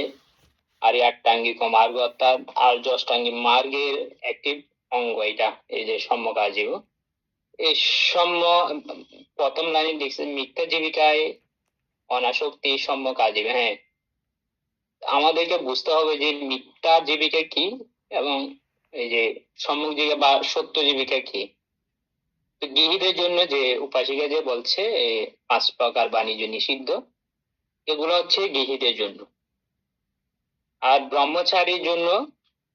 আর্যাষ্টাঙ্গিক মার্গ অর্থাৎ আর্য অষ্টাঙ্গিক মার্গের একটি অঙ্গ এটা, এই যে সম্যক আজীব। এই প্রথম লাইনে দেখছে মিথ্যা জীবিকায় অনাসক্তি সম্যক আজীব। হ্যাঁ, আমাদেরকে বুঝতে হবে যে মিথ্যা জীবিকা কি এবং এই যে সম্যক জীবিকা বা সত্য জীবিকা কি। গৃহীদের জন্য যে উপাসিকা যে বলছে 5 প্রকার বাণিজ্য নিষিদ্ধ, এগুলো হচ্ছে গৃহীদের জন্য। আর ব্রহ্মচারীর জন্য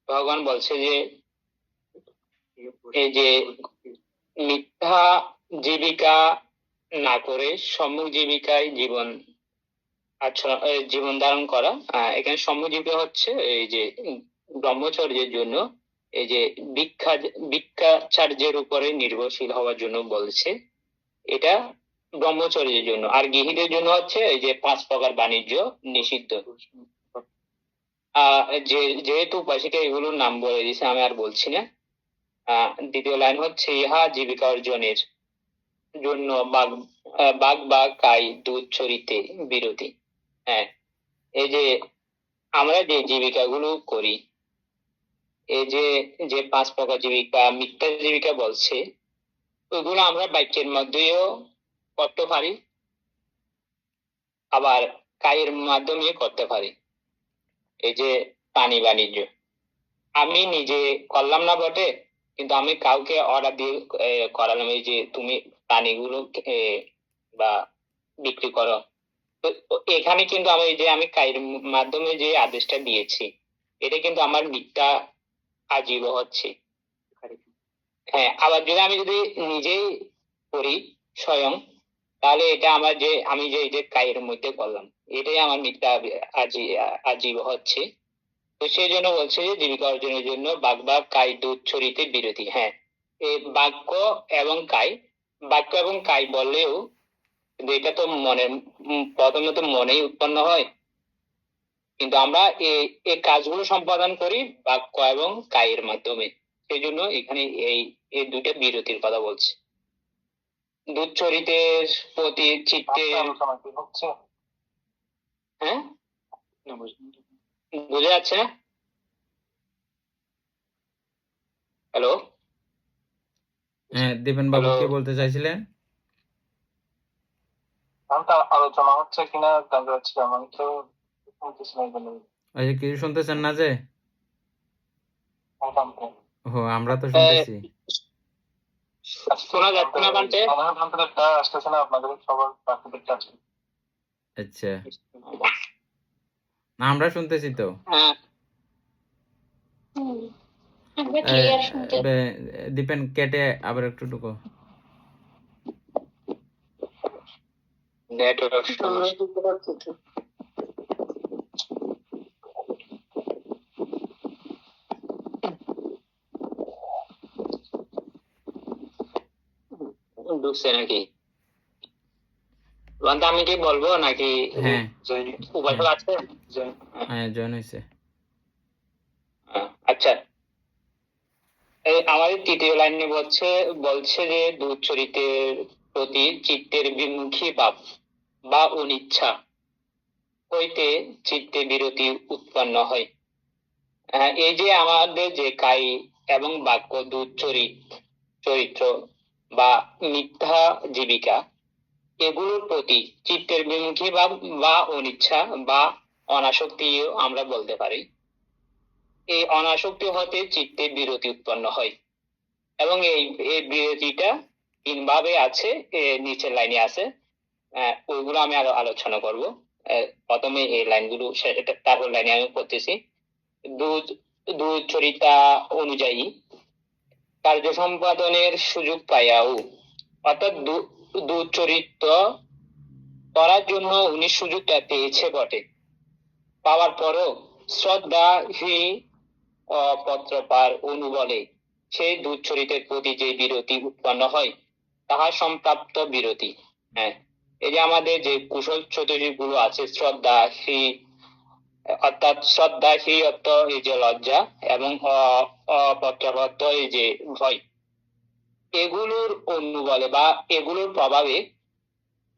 ভগবান বলছে যে এই যে মিথ্যা জীবিকা না করে সম্যক জীবিকায় জীবন ধারণ করা। এখানে সম্যক জীবিকা হচ্ছে এই যে ব্রহ্মচর্যের জন্য, এই যে ভিক্ষাচার্যের উপরে নির্ভরশীল হওয়ার জন্য বলছে, এটা ব্রহ্মচর্যের জন্য। আর গৃহীদের জন্য হচ্ছে এই যে 5 প্রকার বাণিজ্য নিষিদ্ধ। যেহেতু উপাসিকা এগুলোর নাম বলে দিয়েছে, আমি আর বলছি না। দ্বিতীয় লাইন হচ্ছে ইহা জীবিকা অর্জনের জন্য বাগ বা কাই দুচ্চরিতে বিরোধী। হ্যাঁ, এই যে আমরা যে জীবিকা গুলো করি, এই যে 5 প্রকার জীবিকা মিথ্যা জীবিকা বলছে, ওইগুলো আমরা বাক্যের মধ্যেও করতে পারি, আবার কায়ের মাধ্যমে করতে পারি। এই যে প্রাণী বাণিজ্য আমি নিজে করলাম না বটে, কিন্তু আমি কাউকে অর্ডার দিয়ে করালাম, এই যে তুমি প্রাণীগুলো বা বিক্রি করো। তো এখানে কিন্তু আমি কায়ের মাধ্যমে যে আদেশটা দিয়েছি, এটা কিন্তু আমার মিথ্যা আজীব হচ্ছে। হ্যাঁ, আবার যদি নিজেই করি স্বয়ং, তাহলে এটা আমার যে আমি যে এই যে কায়ের মধ্যে করলাম, এটাই আমার মিথ্যা আজীব হচ্ছে। তো সেই জন্য বলছে যে জীবিকা অর্জনের জন্য বাক বা কায় দুধ ছড়িতে বিরতি। হ্যাঁ, এই বাক্য এবং কায় বললেও কিন্তু এটা তো প্রথমে তো মনেই উৎপন্ন হয়, কিন্তু আমরা এই কাজগুলো সম্পাদন করি বাক্য এবং কায়ের মাধ্যমে। সেই জন্য এখানে এই দুইটা বিরতির কথা বলছে। দুধ চরিতের প্রতি চিত্তে, হ্যাঁ বুঝে যাচ্ছে না? হ্যালো, হ্যাঁ দীপেন বাবু Hello. কি বলতে চাইছিলেন? আলোচনা হচ্ছে কিনা জানতে চাচ্ছিলাম, আমি তো শুনতেছি না এখানে। আচ্ছা, কিছু শুনতেছেন না যে? মোটামুটি। ও, আমরা তো শুনতেছি। শোনা যাচ্ছে না বান্টে? আমার কম্পিউটারটা আসতেছে না, আপনাদের সবার কম্পিউটারটা আছে। আচ্ছা, না আমরা শুনতেছি তো। হ্যাঁ, আমরা এ, ক্লিয়ার শুনতে দীপেন কেটে আবার একটু ঢুকো। নেটওয়ার্ক আমরা বুঝতে পারছি তো। ঢুকছে নাকি? বান্তে আমি কি বলবো নাকি হ্যাঁ উপায় আছে? হ্যাঁ জয়েন হয়েছে। আচ্ছা, এই আমাদের তৃতীয় লাইনে বলছে যে দুধ চরিতের প্রতি চিত্তের বিমুখী ভাব বা অনিচ্ছা হইতে চিত্তে বিরতি উৎপন্ন হয়। এই যে আমাদের যে কাই এবং বাক্য দুধ চরিত্র বা মিথ্যা জীবিকা, এগুলোর প্রতি চিত্তের বিমুখী ভাব বা অনিচ্ছা বা অনাসক্তিও আমরা বলতে পারি। এই অনাসক্তি হতে চিত্তে বিরতি উৎপন্ন হয়, এবং এই এই বিরতিটা তিন ভাবে আছে, নিচের লাইনে আছে। ওইগুলো আমি আরো আলোচনা করব। প্রথমে এই লাইনগুলো, তারপর লাইনে আমি পড়তেছি। দুধ দুধ চরিতা অনুযায়ী কার্য সম্পাদনের সুযোগ পাইয়াও, অর্থাৎ দুধ চরিত্র করার জন্য উনি সুযোগটা পেয়েছে বটে, পাওয়ার পরও শ্রদ্ধাহীন অপত্রপার অনুবলে সেই দুধ চরিতের প্রতি যে বিরতি উৎপন্ন হয়, তাহা সম্প্রাপ্ত বিরতি। হ্যাঁ, এই যে আমাদের যে কুশল চতুর্দিক গুলো আছে, শ্রদ্ধাহী অর্থ এই যে লজ্জা, এবং অপত্রপাত এই যে ভয়, এগুলোর অনুবলে বা এগুলোর প্রভাবে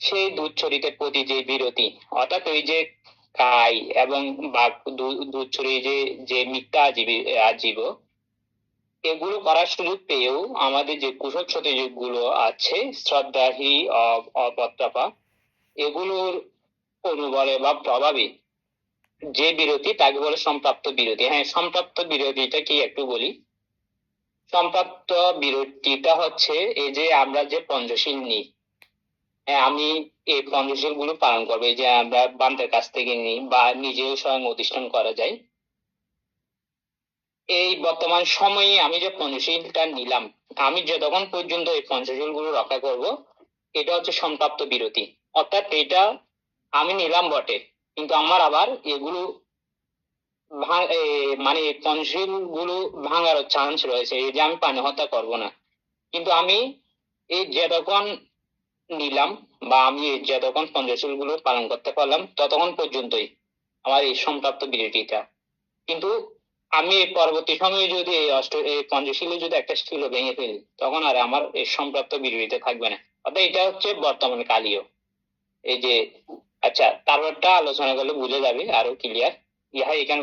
সেই দুধ চরিতের প্রতি যে বিরতি, অর্থাৎ ওই যে কাই এবং বাঘ দুধ চড়িয়ে যে মিথ্যা আজীব, এগুলো করার সুযোগ পেয়েও আমাদের যে কুশল সতীযুগ গুলো আছে, শ্রদ্ধাহী অপত্রপা, এগুলোর অনুবলে বা প্রভাবে যে বিরতি, তাকে বলে সম্প্রাপ্ত বিরতি। হ্যাঁ, সম্প্রাপ্ত বিরতিটা কি একটু বলি। সম্প্রাপ্ত বিরতিটা হচ্ছে এই যে আমরা যে পঞ্চশীল নিই, আমি এই পঞ্চশীল গুলো পালন করবো, এই যে আমরা বান্তের কাছ থেকে নিই বা নিজেও স্বয়ং অধিষ্ঠান করা যায়। এই বর্তমান সময়ে আমি যে পঞ্চশীলটা নিলাম, আমি যতক্ষণ পর্যন্ত এই পঞ্চশীল গুলো রক্ষা করব, এটা হচ্ছে সম্প্রাপ্ত বিরতি। অর্থাৎ এটা আমি নিলাম বটে, কিন্তু আমার আবার এগুলো মানে পঞ্চশীল গুলো ভাঙার চান্স রয়েছে। এই যে আমি প্রাণী হত্যা করবো না, কিন্তু আমি এই যতক্ষণ নিলাম বা আমি যতক্ষণ পঞ্চশীল গুলো পালন করতে পারলাম, ততক্ষণ পর্যন্তই আমার এই সম্প্রাপ্ত বিরতিটা। কিন্তু আমি এই পরবর্তী সময়ে যদি এই পঞ্চশীলে যদি একটা শিল ভেঙে ফেলি, তখন আর আমার এই সম্প্রাপ্ত বিরতিতে থাকবে না। অর্থাৎ এটা হচ্ছে বর্তমান কালীয়। এই যে আচ্ছা, তারপরটা আলোচনা করলে বুঝে যাবে আরো ক্লিয়ার। ইহা এখানে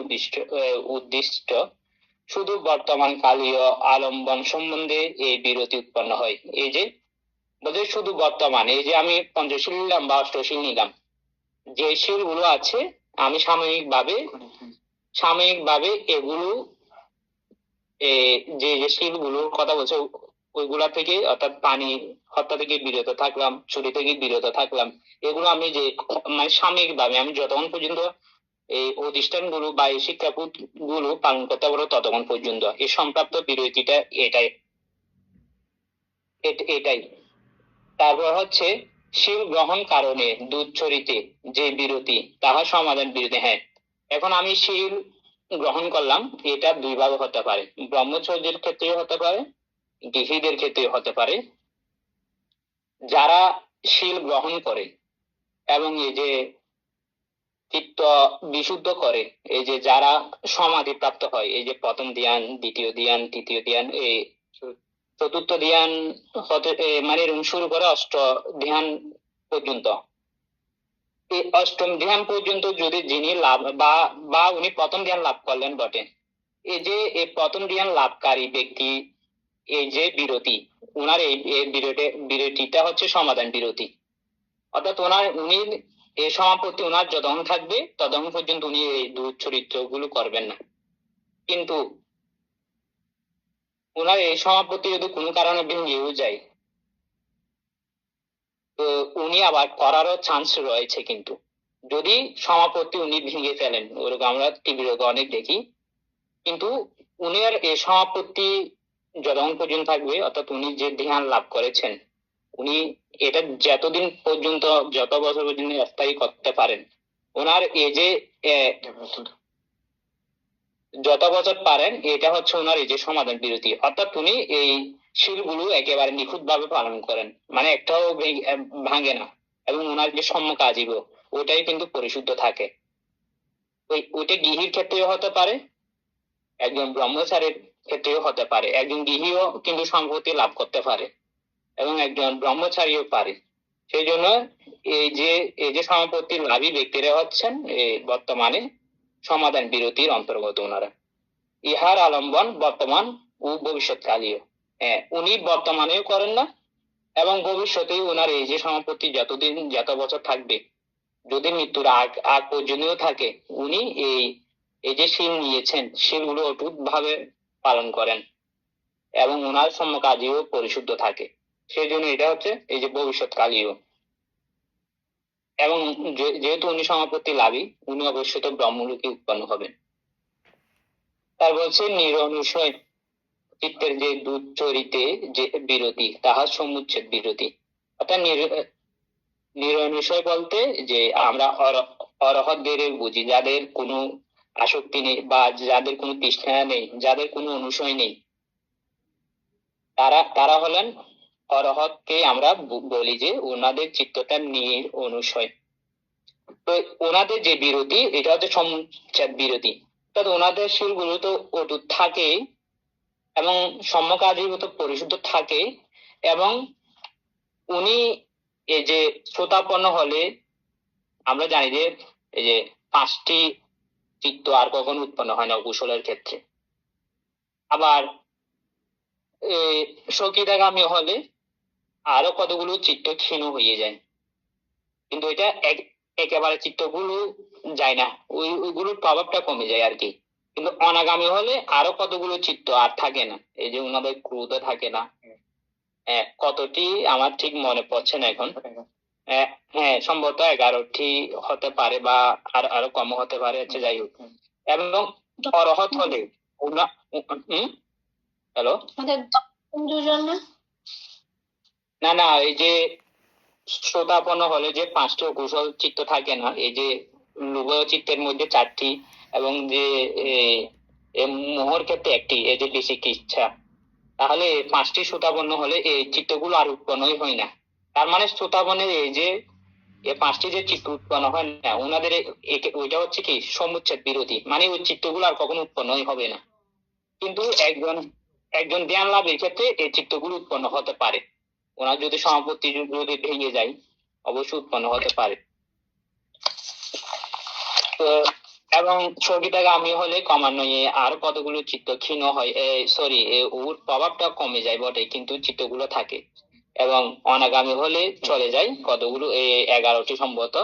উদ্দিষ্ট শুধু বর্তমান কালীয় আলম্বন সম্বন্ধে এই বিরতি উৎপন্ন হয়। এই যে বলছে শুধু বর্তমান, এই যে আমি পঞ্চশীল নিলাম বা অষ্টশীল নিলাম, যে শিল গুলো আছে আমি সাময়িক ভাবে এগুলো যে যে শিল গুলোর কথা বলছে ওইগুলা থেকে, অর্থাৎ পানি হত্যা থেকে বিরত থাকলাম, চুরি থেকে বিরত থাকলাম, এগুলো আমি যে মানে সাময়িক ভাবে আমি যতক্ষণ পর্যন্ত এই অধিষ্ঠানগুলো বা এই শিক্ষাবোধ গুলো পালন করতে পারো ততক্ষণ পর্যন্ত এই সম্প্রাপ্ত বিরতিটা এটাই। তারপর হচ্ছে শিল গ্রহণ কারণে দুধচরিতে যে বিরতি তাহা সমাধান বিরতি। হ্যাঁ, এখন আমি শিল গ্রহণ করলাম, এটা দুই ভাবে হতে পারে, ব্রহ্মচর্যের ক্ষেত্রে হতে পারে, গৃহীদের ক্ষেত্রে হতে পারে। যারা শিল গ্রহণ করে এবং এই যে চিত্ত বিশুদ্ধ করে, এই যে যারা সমাধি প্রাপ্ত হয়, এই যে প্রথম ধ্যান, দ্বিতীয় ধ্যান, তৃতীয় ধ্যান, এই চতুর্থ ধ্যান হতে মানে এরকম শুরু করে অষ্ট ধ্যান পর্যন্ত, এই অষ্টম ধ্যান পর্যন্ত যদি যিনি লাভ বা উনি প্রথম ধ্যান লাভ করলেন বটে, এই যে এই প্রথম ধ্যান লাভকারী ব্যক্তি এই যে বিরতি, উনার এই বিরতিটা হচ্ছে সমাধান বিরতি। অর্থাৎ উনি এই সমাপত্তি উনার যতক্ষণ থাকবে ততক্ষণ পর্যন্ত উনি এই দুশ্চরিত্র গুলো করবেন না। কিন্তু উনার এই সমাপত্তি যদি কোনো কারণে ভেঙেও যায়, তো উনি আবার করারও চান্স রয়েছে। কিন্তু যদি সমাপত্তি উনি ভেঙে ফেলেন, ওরকম আমরা টিভির অনেক দেখি, কিন্তু উনি আর এই সমাপত্তি যতক্ষণ পর্যন্ত থাকবে, অর্থাৎ উনি যে ধ্যান লাভ করেছেন, উনি এটা যতদিন পর্যন্ত, যত বছর পর্যন্ত স্থায়ী করতে পারেন, ওনার এই যে যত বছর পারেন, এটা হচ্ছে ওনার এই যে সমাধান বিরতি। অর্থাৎ উনি এই শিলগুলো একেবারে নিখুঁত ভাবে পালন করেন, মানে একটাও ভাঙে না, এবং ওনার যে সম্যক আজীব ওটাই কিন্তু পরিশুদ্ধ থাকে। ওইটা গৃহীর ক্ষেত্রেও হতে পারে, একজন ব্রহ্মচারীর ক্ষেত্রেও হতে পারে, একজন গৃহীও কিন্তু সম্পত্তি লাভ করতে পারে এবং একজন ব্রহ্মচারীও পারে। সেই জন্য এই যে সমাপত্তি লাভী ব্যক্তিরা হচ্ছেন বর্তমানে সমাধান বিরতির অন্তর্গত। ওনারা ইহার আলম্বন বর্তমান ও ভবিষ্যৎকালীয়। উনি বর্তমানেও করেন না এবং ভবিষ্যতেই ওনার এই যে সমাপত্তি যত বছর থাকবে, যদি মৃত্যুর আগ পর্যন্ত থাকে, উনি এই যে শিল নিয়েছেন, শিলগুলো অটুট ভাবে পালন করেন এবং ওনার সম্যকাজীও পরিশুদ্ধ থাকে। সেই জন্য এটা হচ্ছে এই যে ভবিষ্যৎকালীয়। এবং যেহেতু উনি সমাপত্তি লাভী, উনি অবশ্যই তো ব্রহ্মলোকে উৎপন্ন হবেন। তারপর হচ্ছে নিরনুষয় চিত্তের যে দুশ্চরিতে যে বিরতি তাহার সমুচ্ছেদ বিরতি। অর্থাৎ নিরনুষয় বলতে যে আমরা অরহতদের বুঝি, যাদের কোনো আসক্তি নেই বা যাদের কোনো তৃষ্ণা নেই, যাদের কোনো অনুসয় নেই, তারা হলেন অরহতকে আমরা বলি যে ওনাদের চিত্তটা অনুসয়। তো ওনাদের যে বিরতি, এটা হচ্ছে সমুচ্ছেদ বিরতি। অর্থাৎ ওনাদের শিলগুলো তো অটুট থাকে এবং সম্যক আজীবত পরিশুদ্ধ থাকে, এবং উনি এই যে শ্রোতাপন্ন হলে আমরা জানি যে এই যে 5টি চিত্ত আর কখনো উৎপন্ন হয় না অকুশলের ক্ষেত্রে। আবার সকিদাগামী হলে আরো কতগুলো চিত্ত ক্ষীণ হয়ে যায়, কিন্তু এটা একেবারে চিত্তগুলো যায় না, ওইগুলোর প্রভাবটা কমে যায় আর কি। কিন্তু অনাগামী হলে আরো কতগুলো চিত্ত আর থাকে না, এই যে ওনাদের ক্রোধ থাকে না। কতটি আমার ঠিক মনে পড়ছে না এখন। হ্যাঁ, সম্ভবত 11টি হতে পারে বা আরো কম হতে পারে, আচ্ছা যাই হোক। এবং অরহত হলে হ্যালো না, এই যে শ্রোতাপন্ন হলে যে 5টি অকুশল চিত্ত থাকে না, এই যে লোভ চিত্তের মধ্যে 4টি এবং যে মোহর ক্ষেত্রে 1টি, এই যে বেসিক ইচ্ছা, তাহলে 5টি শ্রোতাপন্ন হলে এই চিত্তগুলো আর উৎপন্নই হয় না। তার মানে শ্রোতাপন্নের এই যে 5টি যে চিত্ত উৎপন্ন হয় না, ওনাদের ওইটা হচ্ছে কি সমুচ্ছেদ বিরতি, মানে ওই চিত্তগুলো আর কখনো উৎপন্নই হবে না। কিন্তু একজন জ্ঞান লাভের ক্ষেত্রে এই চিত্তগুলো উৎপন্ন হতে পারে, ওনার যদি সমাপত্তি যদি ভেঙে যায় অবশ্যই উৎপন্ন হতে পারে। তো এবং সঙ্গীতাগামী হলে ক্রমান্বয়ে আর কতগুলো চিত্ত ক্ষীণ হয়, ওর প্রভাবটা কমে যায় বটে, কিন্তু চিত্তগুলো থাকে। এবং অনাগামী হলে চলে যায় কতগুলো 11টি সম্ভবত।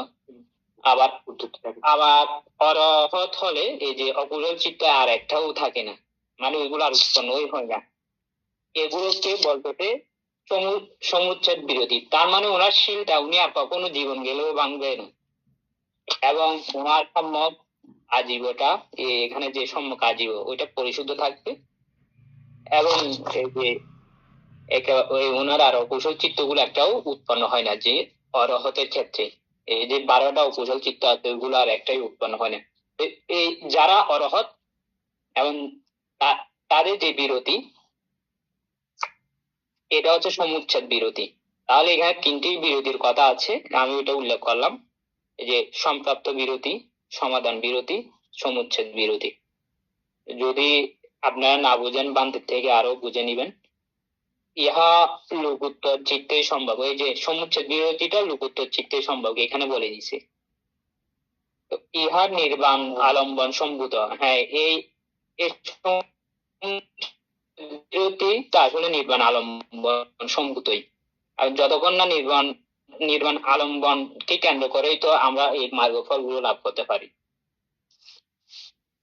আবার অরহত হলে এই যে অকুশল চিত্ত আর একটাও থাকে না, মানে ওইগুলো আর উৎপন্নই হয় না। এগুলোকে বলতে সমুচ্ছেদ বিরতি। তার মানে ওনার শিলটা উনি আর কখনো জীবন গেলেও ভাঙবে না, এবং ওনার সম্যক আজীবটা এখানে যে সম্যক আজীব ওইটা পরিশুদ্ধ থাকবে, এবং এই যে ওই ওনার আর অকুশল চিত্তগুলো একটাও উৎপন্ন হয় না, যে অরহতের ক্ষেত্রে এই যে 12টা অকুশল চিত্ত আছে ওইগুলো আর একটাই উৎপন্ন হয় না। এই যারা অরহত এবং তাদের যে বিরতি, এটা হচ্ছে সমুচ্ছেদ বিরতি। তাহলে এখানে 3টি বিরতির কথা আছে, আমি ওটা উল্লেখ করলাম, এই যে সম্প্রাপ্ত বিরতি, সমাধান বিরতি, সমুচ্ছেদ বিরতি। যদি আপনারা না বুঝেন বান্তের থেকে আরো বুঝে নিবেন। ইহা লোকোত্তর চিত্তে সম্ভব, এই যে সমুচ্ছেদ বিরতিটা লোকোত্তর চিত্তে সম্ভব এখানে বলে দিছে। তো ইহার নির্বাণ আলম্বন সম্ভূত, হ্যাঁ এই বিরতিটা আসলে নির্বাণ আলম্বন সম্ভূতই। আর যতক্ষণ না নির্বাণ আলম্বনকে কেন্দ্র করেই তো আমরা এই মার্গফল গুলো লাভ করতে পারি।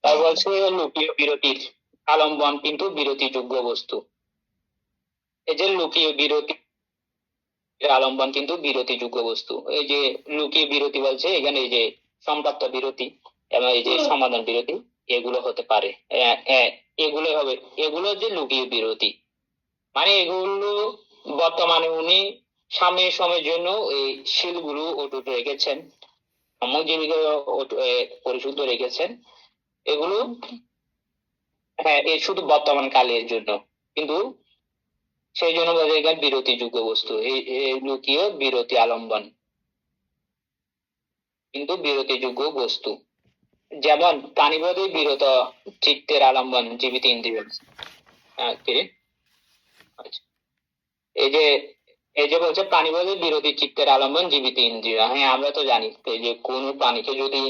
তাই বলছে লোকীয় বিরতির আলম্বন কিন্তু বিরতিযোগ্য বস্তু। এই যে লোকীয় বিরতি আলম্বন কিন্তু বিরতিযোগ্য বস্তু। এই যে লোকীয় বিরতি বলছে এখানে এই যে সম্প্রাপ্ত বিরতি এবং এই যে সমাধান বিরতি এগুলো হতে পারে, এগুলো হবে, এগুলো যে লোকীয় বিরতি, মানে এগুলো বর্তমানে উনি সামনের সময়ের জন্য এই শিলগুলো অটুট রেখেছেন, জীবিকা পরিশুদ্ধ রেখেছেন এগুলো, হ্যাঁ এই শুধু বর্তমান কালের জন্য, কিন্তু সেই জন্য বলে এখানে বিরতিযোগ্য বস্তু। এই লোকীয় বিরতি আলম্বন কিন্তু বিরতিযোগ্য বস্তু, যেমন প্রাণীবোধে বিরত চিত্তের আলম্বন জীবিত ইন্দ্রিয়। এই যে বলছে প্রাণীবোধে বিরতি চিত্তের আলম্বন জীবিত ইন্দ্রিয়। হ্যাঁ আমরা তো জানি যে কোন প্রাণীকে যদি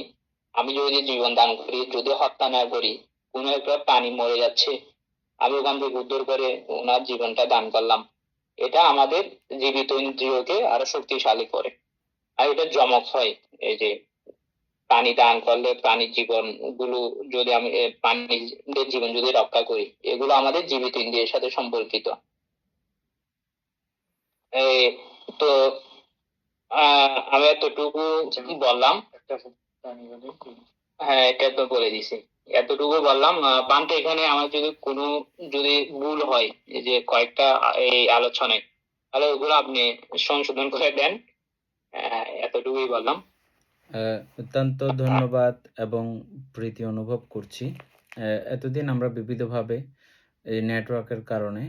আমি যদি জীবন দান করি, যদি হত্যা না করি, কোন একটা প্রাণী মরে যাচ্ছে, আমি ওখান থেকে উদ্ধার করে ওনার জীবনটা দান করলাম, এটা আমাদের জীবিত ইন্দ্রিয়কে আরো শক্তিশালী করে। আর এটা জমক হয়, এই যে প্রাণী দান করলে প্রাণীর জীবন গুলো যদি আমি প্রাণীদের জীবন যদি রক্ষা করি, এগুলো আমাদের জীবিত ইন্দ্রিয়ের সাথে সম্পর্কিত। তো আমি এতটুকু বললাম, হ্যাঁ এটা তো বলে দিছি, এতটুকু বললাম। বান্তে এখানে আমার যদি ভুল হয় এই যে কয়েকটা এই আলোচনায়, তাহলে ওগুলো আপনি সংশোধন করে দেন। এতটুকুই বললাম। অত্যন্ত ধন্যবাদ এবং প্রীতি অনুভব করছি। এতদিন আমরা বিবিধভাবে এই নেটওয়ার্কের কারণে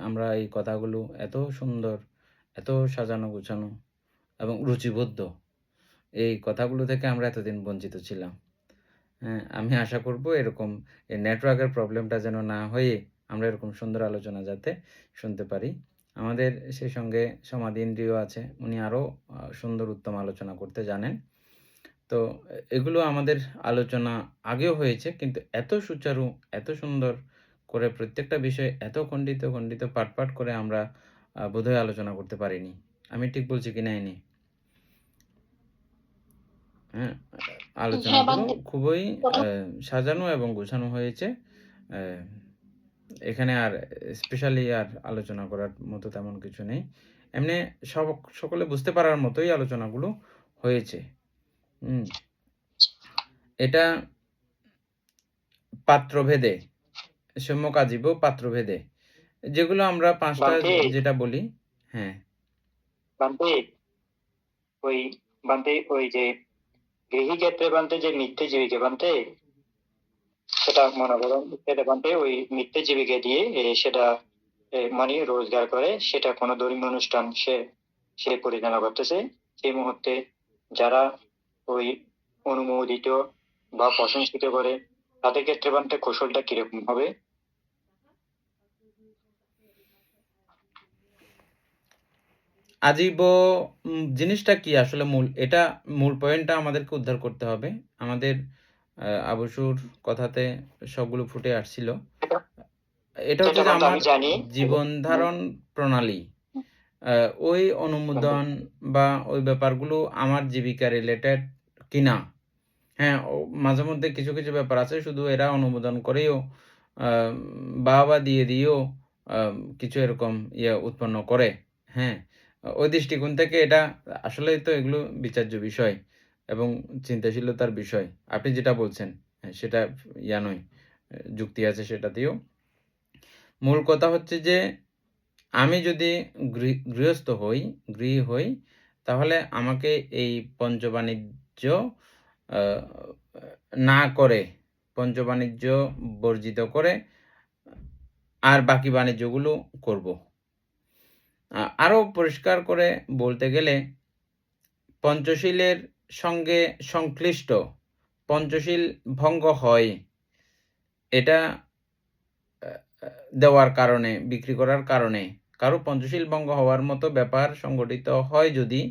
আমরা এই কথাগুলো এত সুন্দর, এত সাজানো গোছানো এবং রুচিবদ্ধ, এই কথাগুলো থেকে আমরা এতদিন বঞ্চিত ছিলাম। আমি আশা করব এরকম এই নেটওয়ার্কের প্রবলেমটা যেন না হয়ে আমরা এরকম সুন্দর আলোচনা যাতে শুনতে পারি। আমাদের সেই সঙ্গে সমাধি ইন্দ্রিয় আছে, উনি আরও সুন্দর উত্তম আলোচনা করতে জানেন। তো এগুলো আমাদের আলোচনা আগেও হয়েছে, কিন্তু এত সুচারু, এত সুন্দর করে প্রত্যেকটা বিষয় এত খণ্ডিত খণ্ডিত পাট পাট করে আমরা বোধহয় আলোচনা করতে পারিনি। আমি ঠিক বলছি কিনা ইনি? হ্যাঁ, আলোচনাগুলো খুবই সাজানো এবং গোছানো হয়েছে। এখানে আর স্পেশালি আর আলোচনা করার মতো তেমন কিছু নেই, এমনি সকলে বুঝতে পারার মতোই আলোচনাগুলো হয়েছে। এটা পাত্রভেদে, সম্যক আজীব পাত্রভেদে, যেগুলো আমরা 5টা যেটা বলি। হ্যাঁ ওই যে গৃহী ক্ষেত্রে বানতে যে মিথ্যে জীবিকা বানতে, সেটা মনে করো সেটা বানতে ওই মিথ্যে জীবিকা দিয়ে সেটা মানে রোজগার করে, সেটা কোনো ধর্মীয় অনুষ্ঠান সে পরিচালনা করতেছে। সেই মুহূর্তে যারা ওই অনুমোদিত বা প্রশংসিত করে, তাদের ক্ষেত্রে বানতে কৌশলটা কিরকম হবে? আজীব জিনিসটা কি আসলে? মূল পয়েন্টটা আমাদেরকে উদ্ধার করতে হবে। আমাদের আবশুর কথাতে সবগুলো ফুটে আসছিল। এটা হচ্ছে যে আমার জীবন ধারণ প্রণালী, ওই অনুমোদন বা ওই ব্যাপারগুলো আমার জীবিকা রিলেটেড কিনা। হ্যাঁ, মাঝে মধ্যে কিছু কিছু ব্যাপার আছে শুধু এরা অনুমোদন করেও বাহবা দিয়েও কিছু এরকম উৎপন্ন করে। হ্যাঁ, ওই দৃষ্টিকোণ থেকে এটা আসলে তো এগুলো বিচার্য বিষয়। এবং চিন্তাশীলতার বিষয়। আপনি যেটা বলছেন সেটা নয়, যুক্তি আছে সেটাতেও। মূল কথা হচ্ছে যে আমি যদি গৃহী হই, তাহলে আমাকে এই পঞ্চবাণিজ্য না করে, পঞ্চবাণিজ্য বর্জিত করে আর বাকি বাণিজ্যগুলো করব। আরও পরিষ্কার করে বলতে গেলে পঞ্চশীলের সঙ্গে সংশ্লিষ্ট পঞ্চশীল ভঙ্গ হয়, এটা দেওয়ার কারণে, বিক্রি করার কারণে কারো পঞ্চশীল ভঙ্গ হওয়ার মতো ব্যাপার সংঘটিত হয় যদি,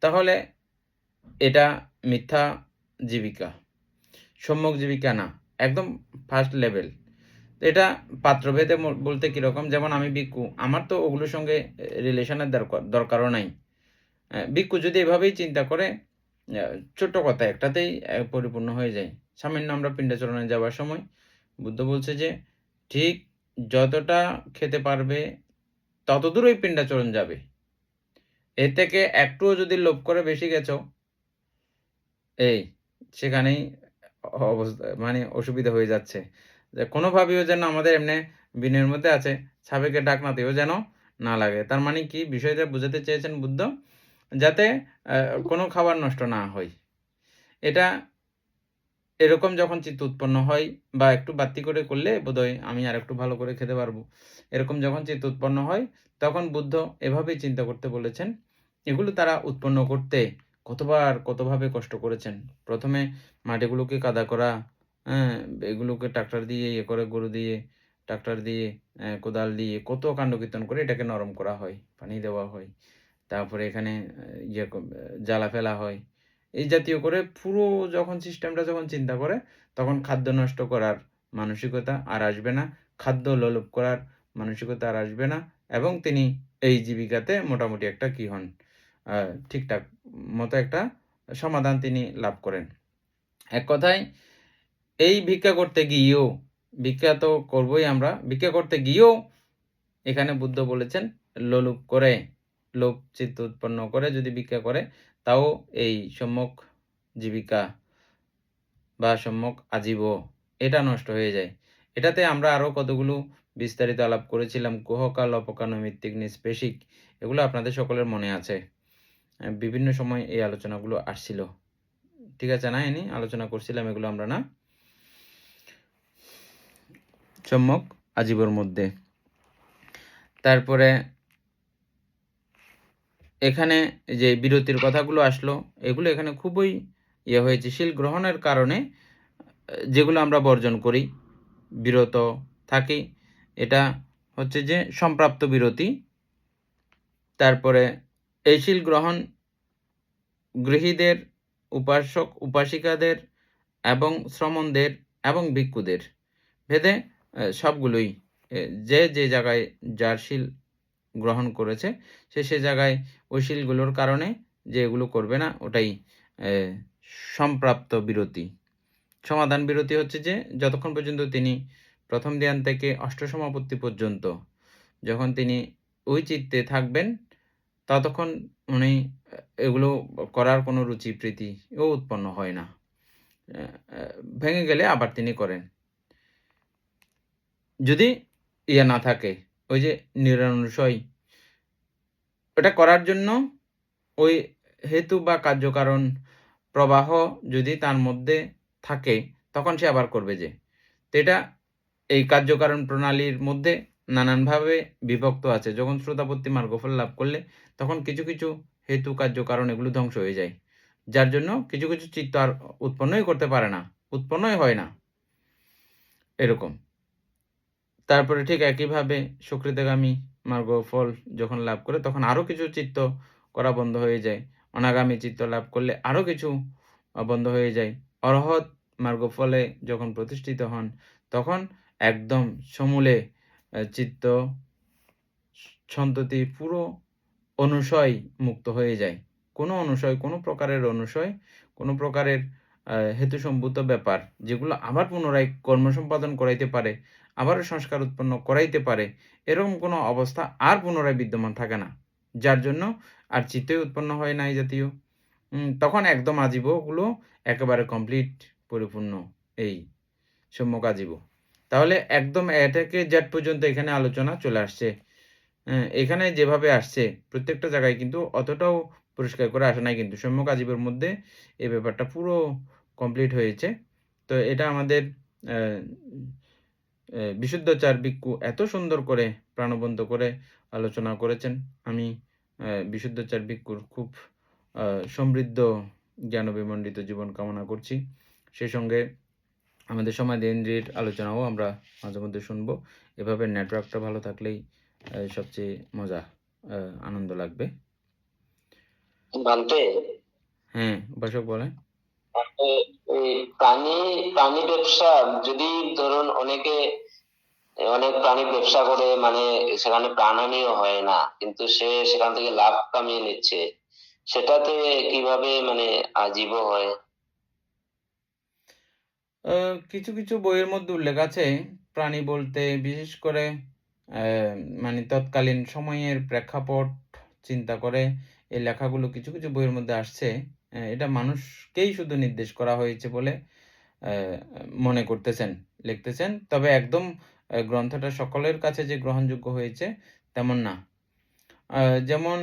তাহলে এটা মিথ্যা জীবিকা, সম্যক জীবিকা না, একদম ফার্স্ট লেভেল। এটা পাত্রভেদে বলতে কীরকম, যেমন আমি ভিক্ষু, আমার তো ওগুলোর সঙ্গে রিলেশনের দরকারও নাই। ভিক্ষু যদি এভাবেই চিন্তা করে, ছোট্ট কথা একটাতেই পরিপূর্ণ হয়ে যায়। সামান্য আমরা পিণ্ডাচরণে যাওয়ার সময় বুদ্ধ বলছে যে ঠিক যতটা খেতে পারবে ততদূরই পিণ্ডাচরণ যাবে, এর থেকে একটুও যদি লোভ করে বেশি গেছো, সেখানেই অবস্থা মানে অসুবিধা হয়ে যাচ্ছে। যে কোনোভাবেও যেন আমাদের এমনি বিনয়ের মধ্যে আছে, সাবেকে ডাকনাতেও যেন না লাগে। তার মানে কি বিষয়টা বুঝাতে চেয়েছেন বুদ্ধ, যাতে কোনো খাবার নষ্ট না হয়। এটা এরকম যখন চিত্ত উৎপন্ন হয়, বা একটু বাড়তি করে করলে বোধহয় আমি আর একটু ভালো করে খেতে পারবো, এরকম যখন চিত্ত উৎপন্ন হয়, তখন বুদ্ধ এভাবেই চিন্তা করতে বলেছেন। এগুলো তারা উৎপন্ন করতে কতভাবে কষ্ট করেছেন। প্রথমে মাটিগুলোকে কাদা করা, এগুলোকে ট্রাক্টর দিয়ে করে, গরু দিয়ে, ট্রাক্টর দিয়ে, কোদাল দিয়ে কত কাণ্ডকীর্তন করে এটাকে নরম করা হয়, পানি দেওয়া হয়, তারপরে এখানে জ্বালা ফেলা হয়, এই জাতীয় করে পুরো যখন সিস্টেমটা যখন চিন্তা করে, তখন খাদ্য নষ্ট করার মানসিকতা আর আসবে না, খাদ্য লোলুপ করার মানসিকতা আর আসবে না, এবং তিনি এই জীবিকাতে মোটামুটি একটা কি হন, ঠিকঠাক মতো একটা সমাধান তিনি লাভ করেন। এক কথায় এই ভিক্ষা করতে গিয়েও, ভিক্ষা তো করবই আমরা, ভিক্ষা করতে গিয়েও এখানে বুদ্ধ বলেছেন লোলুপ করে, লোভ চিত্ত উৎপন্ন করে যদি ভিক্ষা করে, তাও এই সম্যক জীবিকা বা সম্যক আজীব এটা নষ্ট হয়ে যায়। এটাতে আমরা আরও কতগুলো বিস্তারিত আলাপ করেছিলাম, কুহকাল, অপকানৈমিত্তিক, নিষ্পেষিক, এগুলো আপনাদের সকলের মনে আছে। বিভিন্ন সময় এই আলোচনাগুলো আসছিল, ঠিক আছে না? আলোচনা করছিলাম এগুলো আমরা, না? সম্যক আজীবর মধ্যে। তারপরে এখানে যে বিরতির কথাগুলো আসলো, এগুলো এখানে খুবই হয়েছে। শীল গ্রহণের কারণে যেগুলো আমরা বর্জন করি, বিরত থাকি, এটা হচ্ছে যে সম্প্রাপ্ত বিরতি। তারপরে এই শীল গ্রহণ গৃহীদের, উপাসক উপাসিকাদের এবং শ্রমণদের এবং ভিক্ষুদের ভেদে সবগুলোই, যে যে জায়গায় যার শীল গ্রহণ করেছে সে জায়গায় ওই শীলগুলোর কারণে যে এগুলো করবে না, ওটাই সম্প্রাপ্ত বিরতি। সমাধান বিরতি হচ্ছে যে যতক্ষণ পর্যন্ত তিনি প্রথম ধ্যান থেকে অষ্ট সমাপত্তি পর্যন্ত যখন তিনি ওই চিত্তে থাকবেন, ততক্ষণ উনি এগুলো করার কোনো রুচি প্রীতি ও উৎপন্ন হয় না। ভেঙে গেলে আবার তিনি করেন। যদি না থাকে, ওই যে নিরনুষয়, এটা করার জন্য ওই হেতু বা কার্যকারণ প্রবাহ যদি তার মধ্যে থাকে, তখন সে আবার করবে যে। তো এটা এই কার্যকারণ প্রণালীর মধ্যে নানানভাবে বিভক্ত আছে। যখন শ্রোতাপত্তি মার্গফল লাভ করলে তখন কিছু কিছু হেতু কার্যকারণ এগুলো ধ্বংস হয়ে যায়, যার জন্য কিছু কিছু চিত্ত আর উৎপন্নই করতে পারে না, উৎপন্নই হয় না, এরকম। তারপরে ঠিক একইভাবে সুকৃতগামী মার্গফল যখন লাভ করে, তখন আরও কিছু চিত্ত করা বন্ধ হয়ে যায়। অনাগামী চিত্ত লাভ করলে আরও কিছু বন্ধ হয়ে যায়। অরহৎ মার্গফলে যখন প্রতিষ্ঠিত হন, তখন একদম সমূলে চিত্ত সন্ততি পুরো অনুসয় মুক্ত হয়ে যায়। কোনো অনুসয়, কোনো প্রকারের অনুসয়, কোনো প্রকারের হেতুসম্ভূত ব্যাপার যেগুলো আবার পুনরায় কর্ম সম্পাদন করাইতে পারে, আবারও সংস্কার উৎপন্ন করাইতে পারে, এরকম কোনো অবস্থা আর পুনরায় বিদ্যমান থাকে না, যার জন্য আর চিত্তই উৎপন্ন হয় না এই জাতীয়। তখন একদম আজীব ওগুলো একেবারে কমপ্লিট পরিপূর্ণ এই সম্যক আজীব। তাহলে একদম এ থেকে জেড পর্যন্ত এখানে আলোচনা চলে আসছে। এখানে যেভাবে আসছে প্রত্যেকটা জায়গায় কিন্তু অতটাও পরিষ্কার করে আসে নাই, কিন্তু সম্যক আজীবের মধ্যে এই ব্যাপারটা পুরো কমপ্লিট হয়েছে। তো এটা আমাদের বিশুদ্ধাচার ভিক্ষু এত সুন্দর করে প্রাণবন্ত করে আলোচনা করেছেন। আমি বিশুদ্ধাচার ভিক্ষুর খুব সমৃদ্ধ জ্ঞানবিমণ্ডিত জীবন কামনা করছি। সেই সঙ্গে আমাদের সমাজেন্দ্রীর আলোচনাও আমরা মাঝে মধ্যে শুনবো। এভাবে নেটওয়ার্কটা ভালো থাকলেই সবচেয়ে মজা আনন্দ লাগবে। বান্তে, হ্যাঁ, উপাসক বলেন। এই প্রাণী ব্যবসা, যদি ধরুন অনেক প্রাণী ব্যবসা করে, মানে সেখানে প্রাণহানিও হয় না, কিন্তু সে সেখান থেকে লাভ কামিয়ে নিচ্ছে, সেটাতে কিভাবে মানে আজীব হয়? কিছু কিছু বইয়ের মধ্যে উল্লেখ আছে, প্রাণী বলতে বিশেষ করে মানে তৎকালীন সময়ের প্রেক্ষাপট চিন্তা করে এই লেখাগুলো কিছু কিছু বইয়ের মধ্যে আসছে। এটা মানুষকেই শুধু নির্দেশ করা হয়েছে বলে মনে করতেছেন, লিখতেছেন। তবে একদম গ্রন্থটা সকলের কাছে যে গ্রহণযোগ্য হয়েছে তেমন না। যেমন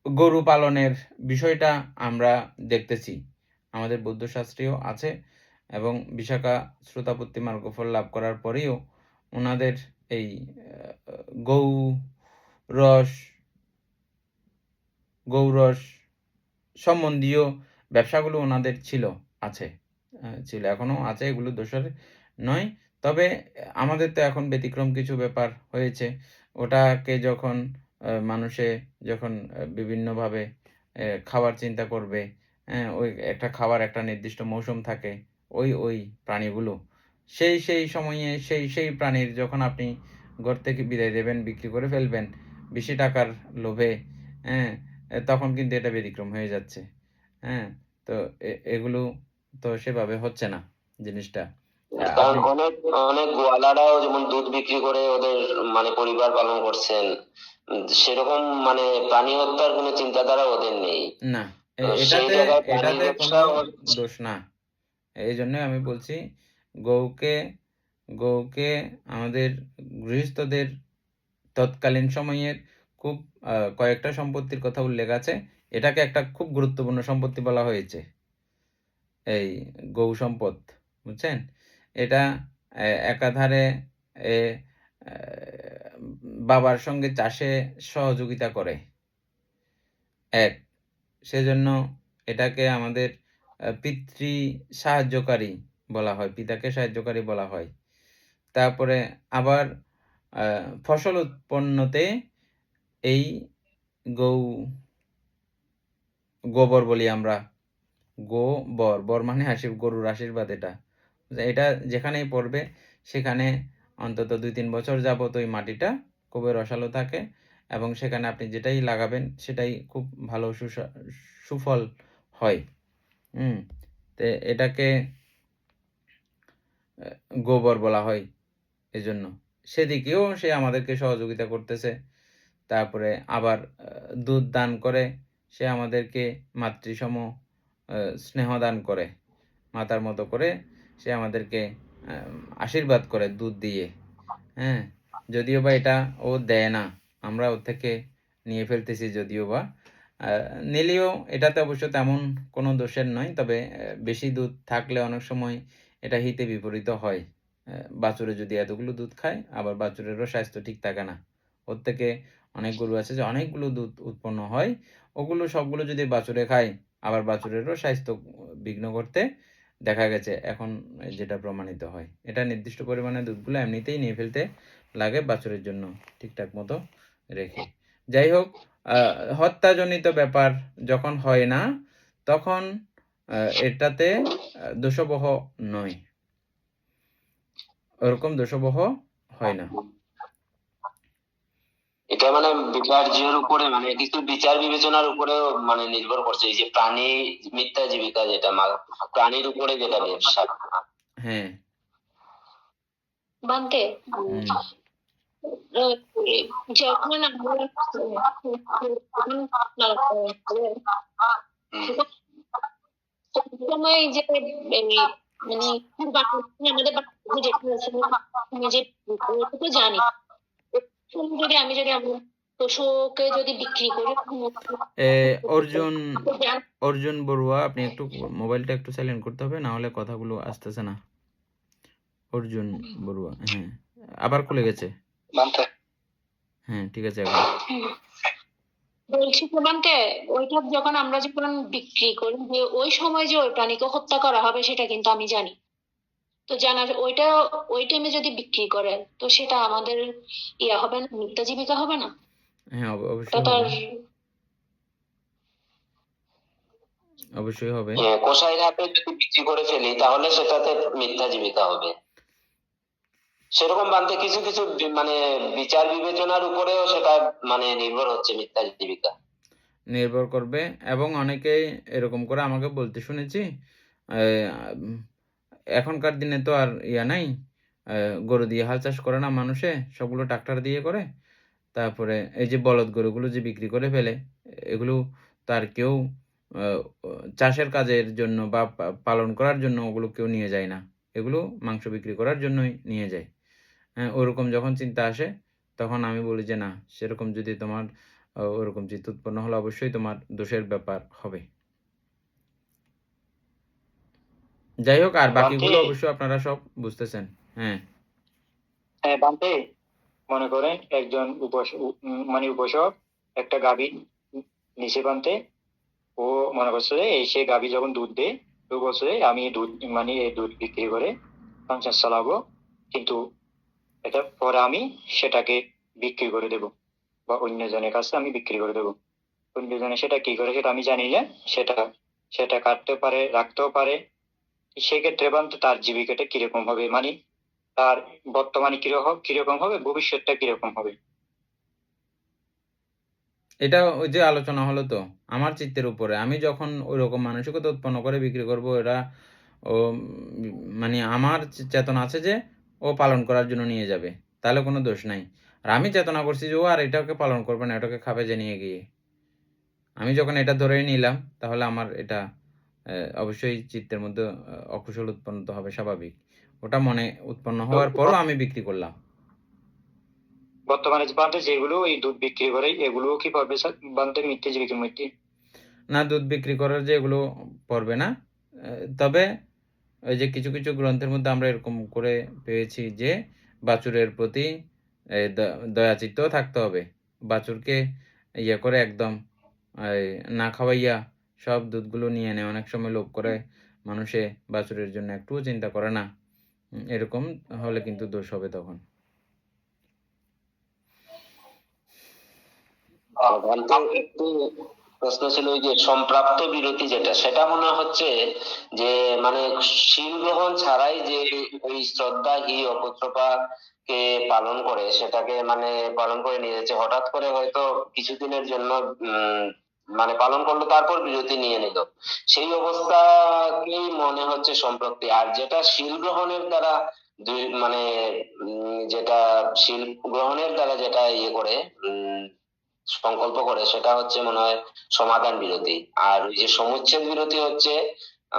গরু পালনের বিষয়টা আমরা দেখতেছি আমাদের বৌদ্ধ শাস্ত্রেও আছে, এবং বিশাখা শ্রোতাপত্তি মার্গফল লাভ করার পরেও ওনাদের এই গৌরস সম্বন্ধীয় ব্যবসাগুলো ওনাদের আছে, এখনো আছে, এগুলো দোষের নয়। তবে আমাদের তো এখন ব্যতিক্রম কিছু ব্যাপার হয়েছে। ওটাকে যখন মানুষে যখন বিভিন্নভাবে খাবার চিন্তা করবে, ওই একটা খাবার একটা নির্দিষ্ট মৌসুম থাকে, ওই প্রাণীগুলো সেই সময়ে সেই প্রাণীর যখন আপনি ঘর থেকে বিদায় দেবেন, বিক্রি করে ফেলবেন বেশি টাকার লোভে, তখন কিন্তু এটা ব্যতিক্রম হয়ে যাচ্ছে। তো এগুলো তো সেভাবে হচ্ছে না জিনিসটা। কারণ অনেক অনেক গোয়ালারাও যেমন দুধ বিক্রি করে ওদের মানে পরিবার পালন করছেন, সেরকম মানে প্রাণী হত্যার কোনো চিন্তাধারা ওদের নেই। না, তো সেই এটাতে জায়গায় প্রাণী এটাতে কোনো ব্যবসা দোষ না। এই জন্য আমি বলছি, গৌকে আমাদের গৃহস্থদের তৎকালীন সময়ের খুব কয়েকটা সম্পত্তির কথা উল্লেখ আছে। এটাকে একটা খুব গুরুত্বপূর্ণ সম্পত্তি বলা হয়েছে, এই গৌ সম্পদ, বুঝছেন? এটা একাধারে বাবার সঙ্গে চাষে সহযোগিতা করে, সেজন্য এটাকে আমাদের পিতৃ সাহায্যকারী বলা হয়, পিতাকে সাহায্যকারী বলা হয়। তারপরে আবার ফসল উৎপন্নতে এই গোবর বলি আমরা, বর মানে গরুর আশীর্বাদ। এটা যেখানেই পড়বে সেখানে অন্তত 2-3 বছর যাবত ওই মাটিটা খুবই রসালো থাকে, এবং সেখানে আপনি যেটাই লাগাবেন সেটাই খুব ভালো সুফল হয়। তো এটাকে গোবর বলা হয়। এজন্য সেদিকেও সে আমাদেরকে সহযোগিতা করতেছে। তারপরে আবার দুধ দান করে, সে আমাদেরকে মাতৃসম স্নেহ দান করে, মাতার মতো করে সে আমাদেরকে আশীর্বাদ করে দুধ দিয়ে। যদিও বা এটা ও দেয় না, আমরা ওর থেকে নিয়ে ফেলতেছি, যদিও বা নিলেও এটাতে অবশ্য তেমন কোনো দোষের নয়। তবে বেশি দুধ থাকলে অনেক সময় এটা হিতে বিপরীত হয়। বাছুরে যদি এতগুলো দুধ খায়, আবার বাছুরেরও স্বাস্থ্য ঠিক থাকে না। ওর থেকে অনেক গরু আছে যে অনেকগুলো দুধ উৎপন্ন হয়, ওগুলো সবগুলো যদি বাছুরে খায়, আবার বাছুরেরও স্বাস্থ্য বিঘ্ন করতে দেখা গেছে এখন যেটা প্রমাণিত হয়। এটা নির্দিষ্ট পরিমাণে দুধগুলো এমনিতেই নিয়ে ফেলতে লাগে বাছুরের জন্য ঠিকঠাক মতো রেখে। যাই হোক, হত্যাজনিত ব্যাপার যখন হয় না, তখন এটাতে দোষবহ নয়, ওরকম দোষবহ হয় না। এটা মানে বিচার্যের উপরে, মানে কিছু বিচার বিবেচনার উপরেও মানে নির্ভর করছে, এই যে প্রাণী মিথ্যা জীবিকা, যেটা প্রাণীর উপরে যেটা ব্যবসা। হ্যাঁ, বান্তে, আহ, যখন আমরা সময় যে মানে আমাদের যেটা আছে, আমি যে ওটা তো জানি, যদি আমরা পশুকে যদি বিক্রি করি, অর্জুন অর্জুন বড়ুয়া, আপনি একটু মোবাইলটা একটু সাইলেন্ট করতে হবে, না হলে কথাগুলো আসতেছে না। অর্জুন বড়ুয়া, হ্যাঁ আবার খুলে গেছে। বানতে হ্যাঁ ঠিক আছে এখন। বলছি প্রমাণকে ওইটা যখন আমরা যখন বিক্রি করি, যে ওই সময় যে ওই প্রাণীকে হত্যা করা হবে সেটা কিন্তু আমি জানি। তো জানার ওইটা ওই টাইমে যদি বিক্রি করে, তো সেটা আমাদের ইয়া হবে না, মিথ্যা জীবিকা হবে না? হ্যাঁ ওটা অবশ্যই তার হবে, অবশ্যই হবে। কসাইয়ের হাতে যদি বিক্রি করে ফেলি তাহলে সেটাতে মিথ্যা জীবিকা হবে। সেরকম বানতে কিছু কিছু মানে বিচার বিবেচনার উপরেও সেটা মানে নির্ভর হচ্ছে মিথ্যা জীবিকা। নির্ভর করবে, এবং অনেকেই এরকম করে আমাকে বলতে শুনেছি, উম, এখনকার দিনে তো আর ইয়া নাই, গরু দিয়ে হাল চাষ করে না মানুষে, সবগুলো ট্রাক্টর দিয়ে করে। তারপরে এই যে বলদ গরুগুলো যে বিক্রি করে ফেলে, এগুলো তার কেউ আহ, চাষের কাজের জন্য বা পালন করার জন্য ওগুলো কেউ নিয়ে যায় না, এগুলো মাংস বিক্রি করার জন্যই নিয়ে যায়। হ্যাঁ, ওরকম যখন চিন্তা আসে তখন আমি বলি যে না, সেরকম যদি তোমার ওরকম চিন্তা উৎপন্ন হলে অবশ্যই তোমার দোষের ব্যাপার হবে। যাই হোক, আর বাকিগুলো বান্টি, অবশ্যই আপনারা সব বুঝতেছেন। হ্যাঁ হ্যাঁ বান্টি, মনে করেন একজন মানে উপাসক একটা গাভী নিচে বানতে, ও মনে করছে যে এই সে গাভী যখন দুধ দেয়, তো বলছে যে আমি দুধ মানে এই দুধ বিক্রি করে সংসার চালাবো, কিন্তু এটা পরে আমি সেটাকে বিক্রি করে দেব, বা অন্যজনের কাছে আমি বিক্রি করে দেবো। অন্যজনে সেটা কি করে সেটা আমি জানি না, সেটা সেটা কাটতে পারে, রাখতেও পারে। সেক্ষেত্রে বান্তে তার জীবিকাটা কিরকম হবে, মানে তার বর্তমানে কিরকম হবে, ভবিষ্যৎটা কিরকম হবে? এটা ওই যে আলোচনা হলো তো আমার চিত্তের উপরে, আমি যখন ওই রকম মানসিকতা উৎপন্ন করে বিক্রি করব, এটা ও মানে আমার চেতনা আছে যে ও পালন করার জন্য নিয়ে যাবে, তাহলে কোনো দোষ নাই। আর আমি চেতনা করছি যে ও আর এটাকে পালন করবে না, এটাকে খাবে যে নিয়ে গিয়ে, আমি যখন এটা ধরেই নিলাম, তাহলে আমার এটা অবশ্যই চিত্তের মধ্যে অকুশল উৎপন্ন তো হবে, স্বাভাবিক। ওটা মনে উৎপন্ন হওয়ার পরও আমি বিক্রি করলাম। বর্তমানে যে বান্তে যেগুলো এই দুধ বিক্রি করে, এগুলো কি পড়বে বান্তে মিথ্যে জীবিকার মধ্যে? না, দুধ বিক্রি করার যে এগুলো পড়বে না। তবে ওই যে কিছু কিছু গ্রন্থের মধ্যে আমরা এরকম করে পেয়েছি যে বাছুরের প্রতি দয়াচিত্তও থাকতে হবে। বাছুরকে ইয়ে করে একদম এই না খাওয়াইয়া সব দুধগুলো নিয়ে নেয়, অনেক সময় লোভ করে মানুষে বাছুরের জন্য একটুও চিন্তা করে না। এরকম হলে কিন্তু দোষ হবে তখন। বানতে একটু প্রশ্ন ছিল ওই যে সম্প্রাপ্ত বিরতি যেটা, সেটা মনে হচ্ছে যে মানে শিল গ্রহণ ছাড়াই যে ওই শ্রদ্ধা হি অপত্রপা কে পালন করে, সেটাকে মানে পালন করে নিয়ে যাচ্ছে, হঠাৎ করে হয়তো কিছুদিনের জন্য মানে পালন করলো, তারপর বিরতি নিয়ে নিল, সেই অবস্থাকেই মনে হচ্ছে সম্পৃক্তি। আর যেটা শিল গ্রহণের দ্বারা মানে যেটা শিল গ্রহণের দ্বারা যেটা ইয়ে করে সংকল্প করে, সেটা হচ্ছে মনে হয় সমাধান বিরতি। আর ওই যে সমুচ্ছেদ বিরতি হচ্ছে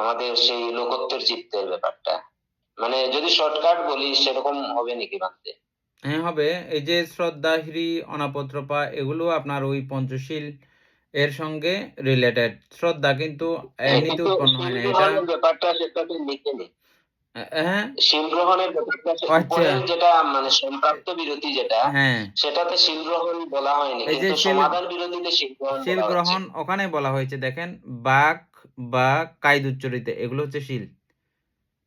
আমাদের সেই লোকোত্তর চিত্তের ব্যাপারটা। মানে যদি শর্টকাট বলি সেরকম হবে নাকি বানতে? হ্যাঁ হবে। এই যে শ্রদ্ধা, হ্রি, অনাপত্রপা, এগুলো আপনার ওই পঞ্চশীল এর সঙ্গে রিলেটেড। শ্রদ্ধা কিন্তু এমনিতে উৎপন্ন হয় না, এটা ব্যাপারটা সেটাতে লিখে নি। হ্যাঁ শিল গ্রহণের ব্যাপারটা আচ্ছা উপরের যেটা মানে সম্প্রাপ্ত বিরতি যেটা, হ্যাঁ, সেটাতে শিল গ্রহণ বলা হয়নি, এই যে কিন্তু সমাধান বিরতিতে শিল গ্রহণ শিল বলা হচ্ছে। গ্রহণ ওখানে বলা হয়েছে, দেখেন বাক বা কায়দুচ্চরিতা, এগুলো হচ্ছে শিল।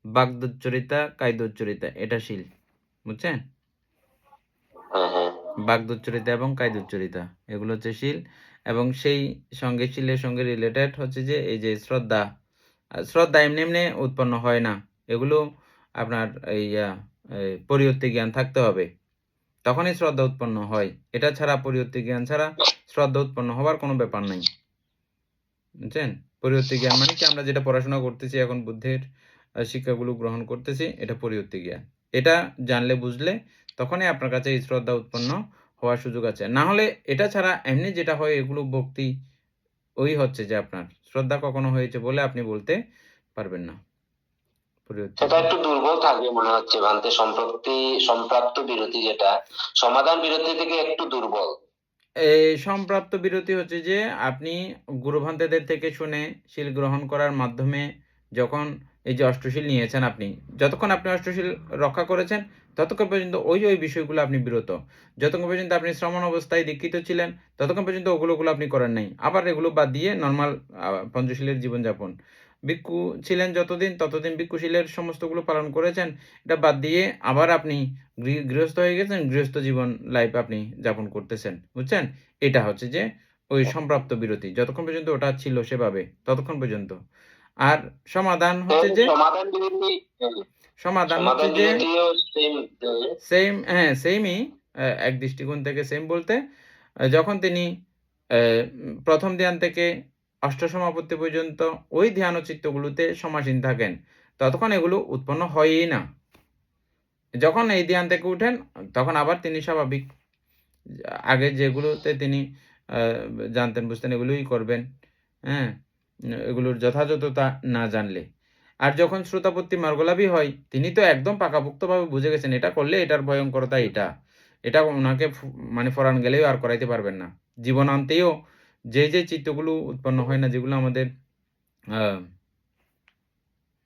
বাগদুচ্চরিতা, কায়দুচ্চরিতা, এটা শিল, বুঝছেন? হ্যাঁ হ্যাঁ। বাগদুচ্চরিতা এবং কায়দুচ্চরিতা এগুলো হচ্ছে শিল, এবং সেই সঙ্গে শিলের সঙ্গে রিলেটেড হচ্ছে যে এই যে শ্রদ্ধা। শ্রদ্ধা এমনি এমনি উৎপন্ন হয় না, এগুলো আপনার এই পরিবর্তী জ্ঞান থাকতে হবে, তখনই শ্রদ্ধা উৎপন্ন হয়। এটা ছাড়া, পরিবর্তী জ্ঞান ছাড়া শ্রদ্ধা উৎপন্ন হওয়ার কোনো ব্যাপার নাই, বুঝছেন? পরিবর্তী জ্ঞান মানে কি, আমরা যেটা পড়াশোনা করতেছি এখন, বুদ্ধের শিক্ষাগুলো গ্রহণ করতেছি, এটা পরিবর্তী জ্ঞান। এটা জানলে বুঝলে তখনই আপনার কাছে এই শ্রদ্ধা উৎপন্ন হওয়ার সুযোগ আছে। না হলে এটা ছাড়া এমনি যেটা হয় এগুলো ভক্তি ওই হচ্ছে যে আপনার শ্রদ্ধা কখনো হয়েছে বলে আপনি বলতে পারবেন না। পরিবর্তন সেটা একটু দুর্বল থাকবে মনে হচ্ছে ভান্তে, সম্প্রাপ্ত বিরতি যেটা সমাধান বিরতি থেকে একটু দুর্বল। এই সম্প্রাপ্ত বিরতি হচ্ছে যে আপনি গুরুভান্তেদের থেকে শুনে শীল গ্রহণ করার মাধ্যমে যখন এই যে অষ্টশীল নিয়েছেন আপনি, যতক্ষণ আপনি অষ্টশীল রক্ষা করেছেন ততক্ষণ পর্যন্ত ওই বিষয়গুলো আপনি বিরত। যতক্ষণ পর্যন্ত আপনি শ্রমণ অবস্থায় দীক্ষিত ছিলেন ততক্ষণ পর্যন্ত ওগুলো আপনি করেন নাই। আবার এগুলো বাদ দিয়ে নর্মাল পঞ্চশীলের জীবনযাপন। ভিক্ষু ছিলেন যতদিন ততদিন ভিক্ষুশীলের সমস্তগুলো পালন করেছেন। এটা বাদ দিয়ে আবার আপনি গৃহস্থ হয়ে গেছেন, গৃহস্থ জীবন লাইফ আপনি যাপন করতেছেন। বুঝছেন? এটা হচ্ছে যে ওই সম্প্রাপ্ত বিরতি। যতক্ষণ পর্যন্ত ওটা ছিল সেভাবে ততক্ষণ পর্যন্ত। আর সমাধান হচ্ছে যে সমাধান বিরতি, সমাধান হচ্ছে সমাধান যে বিরতিও সেম। সেইমই এক দৃষ্টিকোণ থেকে সেম বলতে যখন তিনি প্রথম ধ্যান থেকে অষ্টসমাপত্তি পর্যন্ত ওই ধ্যান ও চিত্তগুলোতে সমাসীন থাকেন ততক্ষণ এগুলো উৎপন্ন হয়ই না। যখন এই ধ্যান থেকে উঠেন তখন আবার তিনি স্বাভাবিক আগে যেগুলোতে তিনি জানতেন বুঝতেন এগুলোই করবেন। হ্যাঁ, এগুলোর যথাযথতা না জানলে। আর যখন শ্রোতাপত্তি মার্গলাভী হয় তিনি তো একদম পাকাপোক্তভাবে বুঝে গেছেন এটা করলে এটার ভয়ঙ্করতা এটা ওনাকে মানে ফরান গেলেও আর করাইতে পারবেন না। জীবনান্তেও যে চিত্তগুলো উৎপন্ন হয় না, যেগুলো আমাদের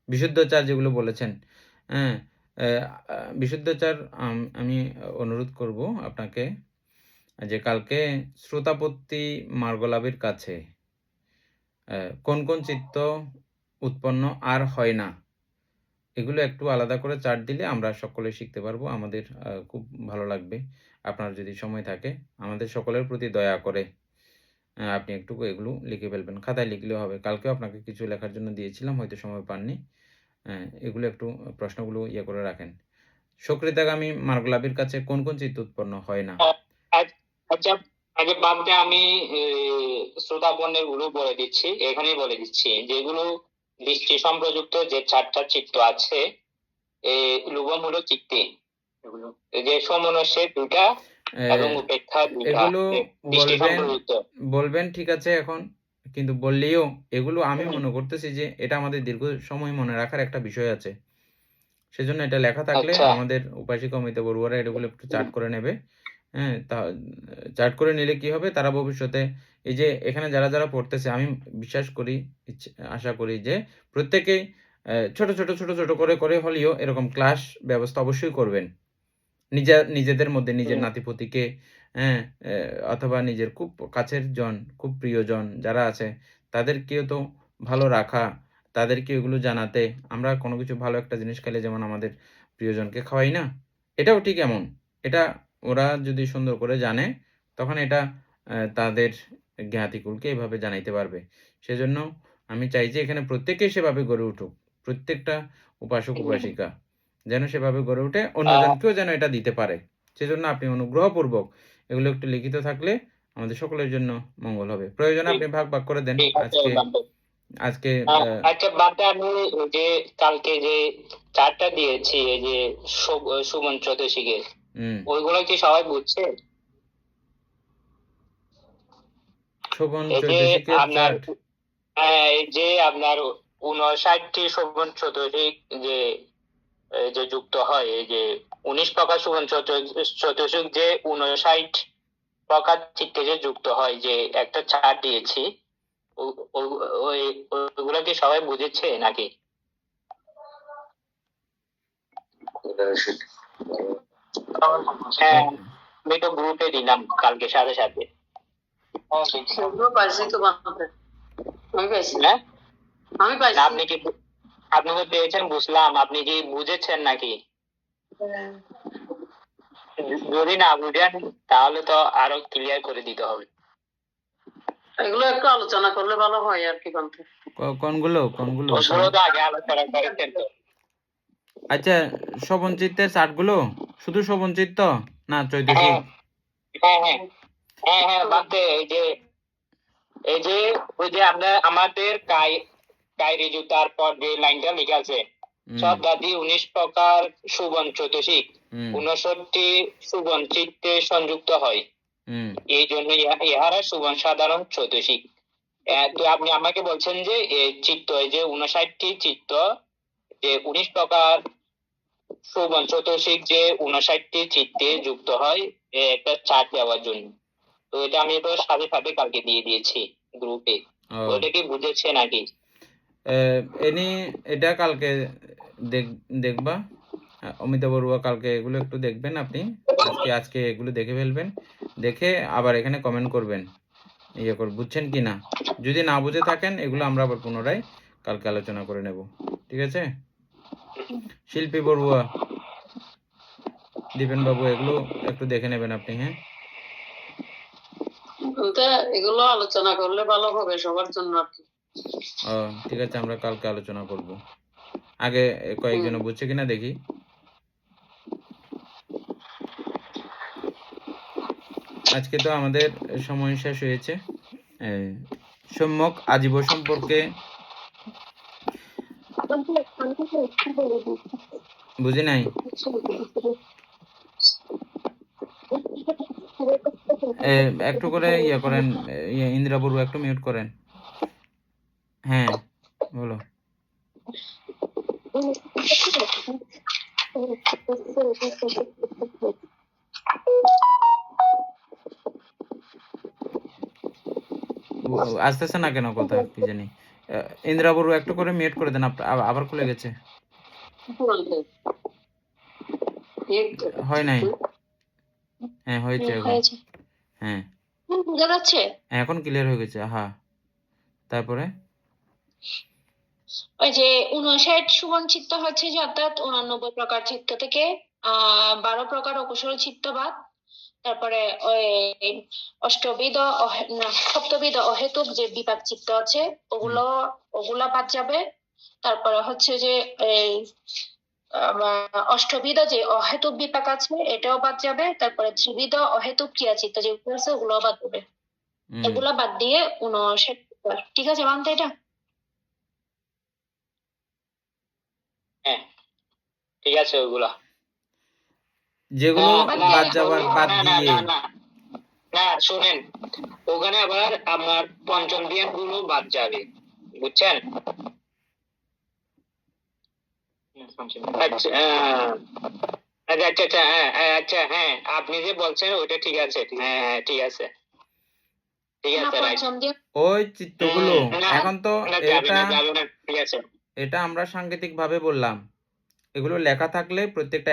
বিশুদ্ধাচার যেগুলো বলেছেন, হ্যাঁ, বিশুদ্ধাচার আমি অনুরোধ করব আপনাকে যে কালকে শ্রোতাপত্তি মার্গলাভীর কাছে কোন চিত্ত উৎপন্ন আর হয় না এগুলো একটু আলাদা করে চার্ট দিলে আমরা সকলে শিখতে পারবো। আমাদের খুব ভালো লাগবে। আপনার যদি সময় থাকে আমাদের সকলের প্রতি দয়া করে আপনি একটু এগুলো লিখে ফেলবেন। খাতায় লিখলেও হবে। কালকেও আপনাকে কিছু লেখার জন্য দিয়েছিলাম, হয়তো সময় পাননি। এগুলো একটু প্রশ্নগুলো করে রাখেন। সক্রিয়তাগামী মার্গলাভীর কাছে কোন চিত্ত উৎপন্ন হয় না? আচ্ছা, আগে বাদে আমি শ্রোতাপন্নের গুলো বলে দিচ্ছি, এখানেই বলে দিচ্ছি যেগুলো দৃষ্টি সম্প্রযুক্ত যে 4টা চিত্ত আছে, এই লুভমূলক চিত্তে এই যে সমনস্যে 2টা এবং উপেক্ষা 2টা এগুলো দৃষ্টি সম্প্রযুক্ত বলবেন ঠিক আছে এখন, কিন্তু বললেও এগুলো আমি মনে করতেছি যে এটা আমাদের দীর্ঘ সময় মনে রাখার একটা বিষয় আছে। সেজন্য এটা লেখা থাকলে আমাদের উপাসিকা অমিতা বড়ুয়ারা এগুলো একটু চার্ট করে নেবে। হ্যাঁ, তা চার্ট করে নিলে কি হবে, তারা ভবিষ্যতে এই যে এখানে যারা পড়তেছে আমি বিশ্বাস করি, আশা করি যে প্রত্যেকেই ছোট ছোট করে হলেও এরকম ক্লাস ব্যবস্থা অবশ্যই করবেন। নিজেদের মধ্যে নিজের নাতিপুতিকে, হ্যাঁ, অথবা নিজের খুব কাছের জন, খুব প্রিয়জন যারা আছে তাদেরকেও তো ভালো রাখা, তাদেরকে এগুলো জানাতে। আমরা কোনো কিছু ভালো একটা জিনিস খেলে যেমন আমাদের প্রিয়জনকে খাওয়াই না, এটাও ঠিক এমন। এটা ওরা যদি সুন্দর করে জানে তখন এটা তাদের জ্ঞাতিকুলকে এভাবে জানাইতে পারবে। সেজন্য আমি চাই যে এখানে প্রত্যেকেই সেভাবে গড়ে উঠুক। প্রত্যেকটা উপাসক উপাসিকা যেন সেভাবে গড়ে উঠে, অন্যজনকেও যেন এটা দিতে পারে। সেজন্য আপনি অনুগ্রহপূর্বক এগুলো একটু লিখিত থাকলে আমাদের সকলের জন্য মঙ্গল হবে। প্রয়োজনে আপনি ভাগ করে দেন। আজকে আচ্ছা বাদে আমি যে কালকে যে 4টা দিয়েছি এই যে সুমন চতুর্দশীকে, ওইগুলো কি সবাই বুঝছে? শোভন চতুর্দশীকের চার্ট, এই যে আপনার 59টি শোভন চতুর্দশী যে যুক্ত হয়, এই যে 19 প্রকার শোভন চতুর্দশী যে 59 প্রকার চিত্তে যে যুক্ত হয়, যে একটা চার্ট দিয়েছি, ওইগুলো কি সবাই বুঝেছে নাকি? হ্যাঁ, আমি তো গ্রুপে দিলাম কালকে সাথে সাথে। আপনি তো পেয়েছেন, বুঝলাম। আপনি কি বুঝেছেন নাকি? যদি না বুঝেন তাহলে তো আরো ক্লিয়ার করে দিতে হবে। এগুলো একটু আলোচনা করলে ভালো হয় আর কি। কোনগুলো তো আগে আলোচনা করেছেন তো। আচ্ছা, শোভন চিত্তের চার্টগুলো শুধু শোভন চিত্ত না চৈতসিক? হ্যাঁ বাদে এই যে ওই যে আমাদের কায়রিজু তারপর যে লাইনটা লেখা আছে, সব দাদি 19 প্রকার সুবন চতুর্দশী হুম 59টি সুবন চিত্তে সংযুক্ত হয়, হুম এই জন্য ইহারা সুবন সাধারণ চৈতসিক। তো আপনি আমাকে বলছেন যে এই চিত্ত, এই যে 59টি চিত্ত, যে 19 প্রকার সুবন চৈতসিক যে 59টি চিত্তে যুক্ত হয়, একটা চার্ট দেওয়ার জন্য। তো এটা আমি তো সাথে সাথে কালকে দিয়ে দিয়েছি গ্রুপে। ও ওইটা কি বুঝেছে নাকি? এনি এটা কালকে দেখবা অমিতা বড়ুয়া, কালকে এগুলো একটু দেখবেন আপনি, আজকে এগুলো দেখে ফেলবেন, দেখে আবার এখানে কমেন্ট করবেন বুঝছেন কি না। যদি না বুঝে থাকেন এগুলো আমরা আবার পুনরায় কালকে আলোচনা করে নেব, ঠিক আছে। শিল্পী বড়ুয়া, দীপেন বাবু, এগুলো একটু দেখে নেবেন আপনি, হ্যাঁ। বলতে এগুলো আলোচনা করলে ভালো হবে সবার জন্য আর কি। ও ঠিক আছে, আমরা কালকে আলোচনা করব। আগে কয়েকজন বুঝছে কিনা দেখি। আজকে তো আমাদের সময় শেষ হয়েছে। সম্যক আজীব সম্পর্কে বুঝি নাই। একটু করে করেন, ইন্দিরা বড়ুয়া একটু মিউট করেন। হ্যাঁ বলো। আসতেছে না কেন কথা, কি জানি। ইন্দিরা বড়ুয়া একটু করে মিউট করে দেন, আবার খুলে গেছে। হয় নাই? হ্যাঁ হয়েছে এখন। হ্যাঁ বোঝা যাচ্ছে? এখন ক্লিয়ার হয়ে গেছে। হ্যাঁ, তারপরে ওই যে 59 সুবন চিত্ত হচ্ছে যে অর্থাৎ 89 প্রকার চিত্ত থেকে 12 প্রকার অকুশল চিত্তবাদ, তারপরে ওই অষ্টবিধ সপ্তবিধ অহেতুক যে বিপাক চিত্ত আছে ওগুলা বাদ যাবে। তারপরে হচ্ছে যে এই অষ্টবিধ যে অহেতুক বিপাক আছে এটাও বাদ যাবে। তারপরে ত্রিবিধ অহেতুক ক্রিয়া চিত্ত যেগুলো আছে ওগুলো বাদ যাবে। এগুলা বাদ দিয়ে 59। ঠিক আছে মানতে এটা? হ্যাঁ ঠিক আছে। ওইগুলা যেগুলো বাদ যাবার বাদ না দিয়ে না শুনেন, ওখানে আবার আমার পঞ্চম ধ্যান গুলো বাদ যাবে, বুঝছেন? আচ্ছা আচ্ছা আচ্ছা হ্যাঁ, আপনি যে বলছেন ওইটা ঠিক আছে। হ্যাঁ ঠিক আছে ঠিক আছে রাইট। ওই চিত্তগুলো এখন তো ঠিক আছে, এটা আমরা সাংকেতিক ভাবে বললাম। এগুলো লেখা থাকলে প্রত্যেকটা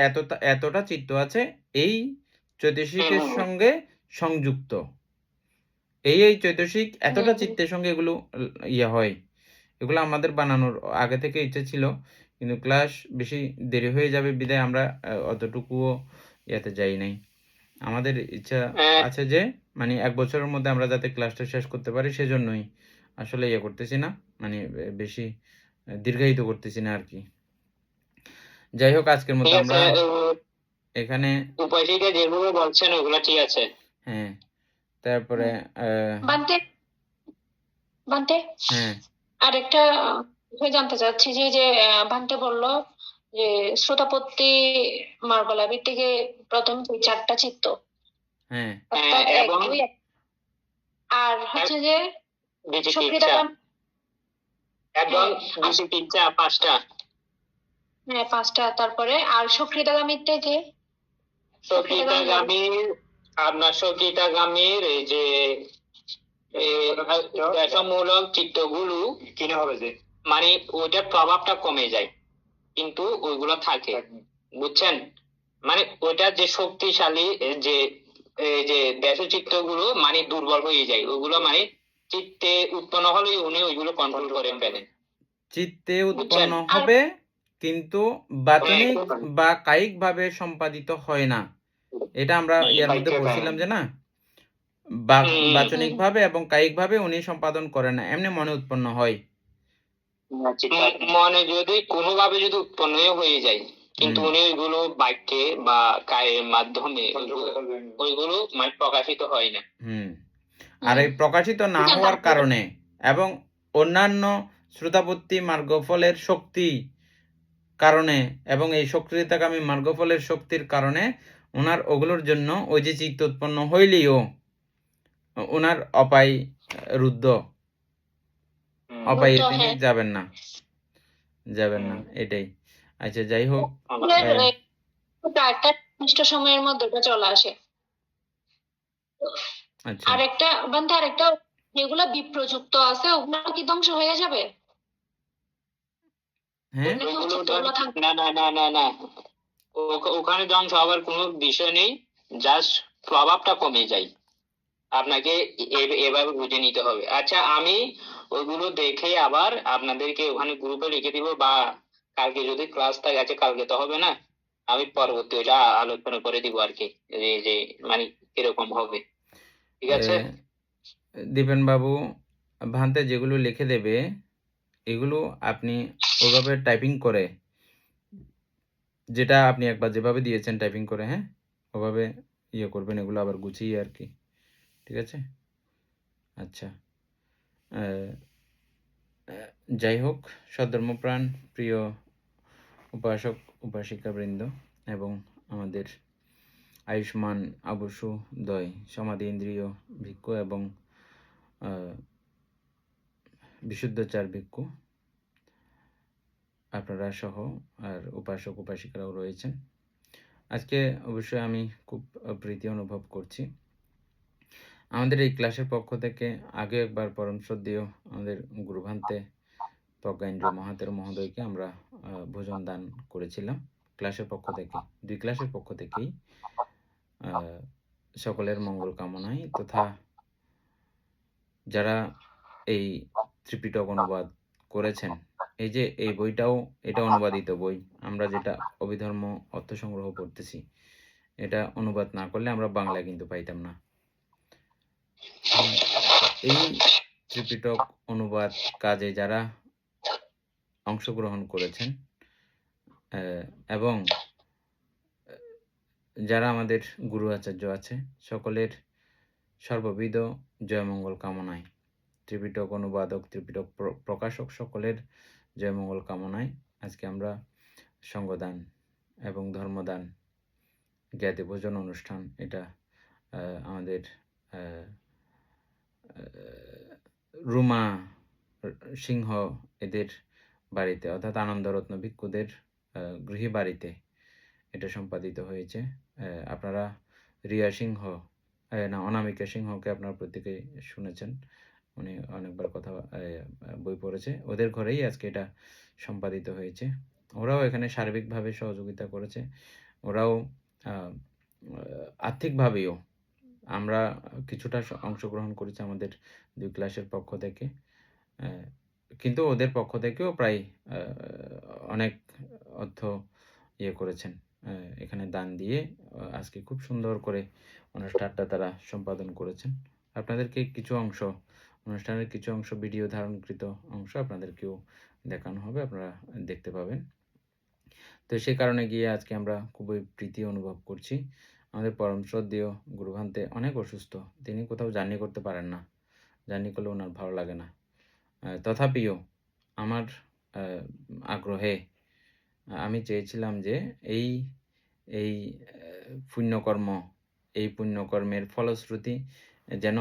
এতটা চিত্ত আছে এই চৈতসিকের সঙ্গে সংযুক্ত, এই চৈতসিক এতটা চিত্তের সঙ্গে এগুলো হয়। এগুলো আমাদের বানানোর আগে থেকে ইচ্ছে ছিল, কিন্তু ক্লাস বেশি দেরি হয়ে যাবে বিধায় আমরা অতটুকুও ইয়াতে যাই নাই। আমাদের ইচ্ছা আছে যে মানে 1 বছরের মধ্যে আমরা যাতে ক্লাসটা শেষ করতে পারি, সেজন্যই আসলে করতেছি না, মানে বেশি দীর্ঘায়িত করতেছি না আর কি। যাই হোক, আজকের মতো আমরা এখানে উপায়টিকে যেগুলো বলছেন ওগুলো ঠিক আছে। হ্যাঁ, তারপরে বান্তে হ্যাঁ আরেকটা জানতে চাচ্ছি যে ভান্তে বললো যে শ্রোতাপত্তি মার্গলাবির থেকে প্রথম 4টা চিত্ত, হ্যাঁ এবং আর হচ্ছে যে এবং 5টা। হ্যাঁ 5টা। তারপরে আর সক্রিয়তাগামীর থেকে সক্রিয়তাগামীর এই যে মূলক চিত্তগুলো কিনে হবে যে মানে ওইটার প্রভাবটা কমে যায়, কিন্তু ওইগুলো থাকে, বুঝছেন? মানে ওইটা যে শক্তিশালী যে দেশ চিত্তগুলো মানে দুর্বল হয়ে যায়, ওইগুলো মানে চিত্তে উৎপন্ন হলে উনি ওইগুলো কন্ট্রোল করে ফেলেন। চিত্তে উৎপন্ন হবে কিন্তু বাচনিক বা কায়িক ভাবে সম্পাদিত হয় না। এটা আমরা এর মধ্যে বলছিলাম যে না, বাচনিক ভাবে এবং কায়িক ভাবে উনি সম্পাদন করে না, এমনি মনে উৎপন্ন হয়। মনে যদি কোনোভাবে যদি উৎপন্ন হয়ে যায়, কিন্তু উনি ওইগুলো বাক্যে বা কায়ের মাধ্যমে ওইগুলো মানে প্রকাশিত হয় না। আর এই প্রকাশিত না হওয়ার কারণে এবং অন্যান্য শ্রোতাপত্তি মার্গফলের শক্তি কারণে এবং এই সক্রিয়তাকামী মার্গফলের শক্তির কারণে ওনার ওগুলোর জন্য ওই যে চিত্ত উৎপন্ন হইলেও ওনার অপায় রুদ্ধ, অপায়ে রুদ্ধ, তিনি হ্যাঁ। যাবেন না, এটাই। আচ্ছা, যাই হোক, ওটা একটা নির্দিষ্ট সময়ের মধ্যে ওটা চলে আসে। আচ্ছা, আরেকটা যেগুলো বিপ্রযুক্ত আছে ওগুলো কি ধ্বংস হয়ে যাবে? হ্যাঁ, নাকি ওইগুলো ওগুলো থাকবে? না না না না না, ওখানে ধ্বংস হওয়ার কোনো বিষয় নেই, জাস্ট প্রভাবটা কমে যায়। আপনাকে এভাবে বুঝে নিতে হবে। আচ্ছা, আমি ওইগুলো দেখে আবার আপনাদেরকে ওখানে গ্রুপে লিখে দিব, বা কালকে যদি ক্লাস থাকে, আচ্ছা কালকে তো হবে না, আমি পরবর্তী ওইটা আলোচনা করে দিব আর কি, যে মানে কিরকম হবে, ঠিক আছে? দীপেন বাবু ভান্তে যেগুলো লিখে দেবে এগুলো আপনি ওইভাবে টাইপিং করে, যেটা আপনি একবার যেভাবে দিয়েছেন টাইপিং করে, হ্যাঁ, ওভাবে ইয়ে করবেন, এগুলো আবার গুছিয়ে আর কি, ঠিক আছে? আচ্ছা, যাই হোক, সধর্মপ্রাণ প্রিয় উপাসক উপাসিকাবৃন্দ এবং আমাদের আয়ুষ্মান আবুসুদয় সমাধি ইন্দ্রিয় ভিক্ষু এবং বিশুদ্ধচার ভিক্ষু আপনারা সহ আর উপাসক উপাসিকারাও রয়েছেন। আজকে অবশ্যই আমি খুব প্রীতি অনুভব করছি। আমাদের এই ক্লাসের পক্ষ থেকে আগে একবার পরম শ্রদ্ধেয় আমাদের গুরুভান্তে প্রজ্ঞাইন্দ্র মহাতের মহোদয়কে আমরা ভোজন দান করেছিলাম ক্লাসের পক্ষ থেকে, 2 ক্লাসের পক্ষ থেকেই, সকলের মঙ্গল কামনায় তথা যারা এই ত্রিপিটক অনুবাদ করেছেন, এই যে এই বইটাও, এটা অনুবাদিত বই, আমরা যেটা অভিধর্ম অর্থ সংগ্রহ করতেছি, এটা অনুবাদ না করলে আমরা বাংলায় কিন্তু পাইতাম না। এই ত্রিপিটক অনুবাদ কাজে যারা অংশগ্রহণ করেছেন এবং যারা আমাদের গুরু আচার্য আছে, সকলের সর্ববিধ জয়মঙ্গল কামনায়, ত্রিপিটক অনুবাদক, ত্রিপিটক প্রকাশক সকলের জয়মঙ্গল কামনায় আজকে আমরা সঙ্গদান এবং ধর্মদান জ্ঞাতি ভোজন অনুষ্ঠান, এটা আমাদের রুমা সিংহ এদের বাড়িতে, অর্থাৎ আনন্দরত্ন ভিক্ষুদের গৃহী বাড়িতে এটা সম্পাদিত হয়েছে। আপনারা রিয়া সিংহ, না অনামিকা সিংহকে আপনারা প্রত্যেকেই শুনেছেন, উনি অনেকবার কথা বই পড়েছে, ওদের ঘরেই আজকে এটা সম্পাদিত হয়েছে। ওরাও এখানে সার্বিকভাবে সহযোগিতা করেছে, ওরাও আর্থিকভাবেও আমরা কিছুটা অংশগ্রহণ করেছি আমাদের 2 ক্লাসের পক্ষ থেকে, কিন্তু ওদের পক্ষ থেকেও প্রায় অনেক অর্থ ইয়ে করেছেন, এখানে দান দিয়ে আজকে খুব সুন্দর করে অনুষ্ঠানটা তারা সম্পাদন করেছেন। আপনাদেরকে কিছু অংশ, অনুষ্ঠানের কিছু অংশ ভিডিও ধারণকৃত অংশ আপনাদেরকেও দেখানো হবে, আপনারা দেখতে পাবেন। তো সেই কারণে গিয়ে আজকে আমরা খুবই প্রীতি অনুভব করছি। আমাদের পরম শ্রদ্ধেয় গুরুভান্তে অনেক অসুস্থ, তিনি কোথাও জার্নি করতে পারেন না, জার্নি করলে ওনার ভালো লাগে না, তথাপিও আমার আগ্রহে আমি চেয়েছিলাম যে এই এই পুণ্যকর্ম, এই পুণ্যকর্মের ফলশ্রুতি যেন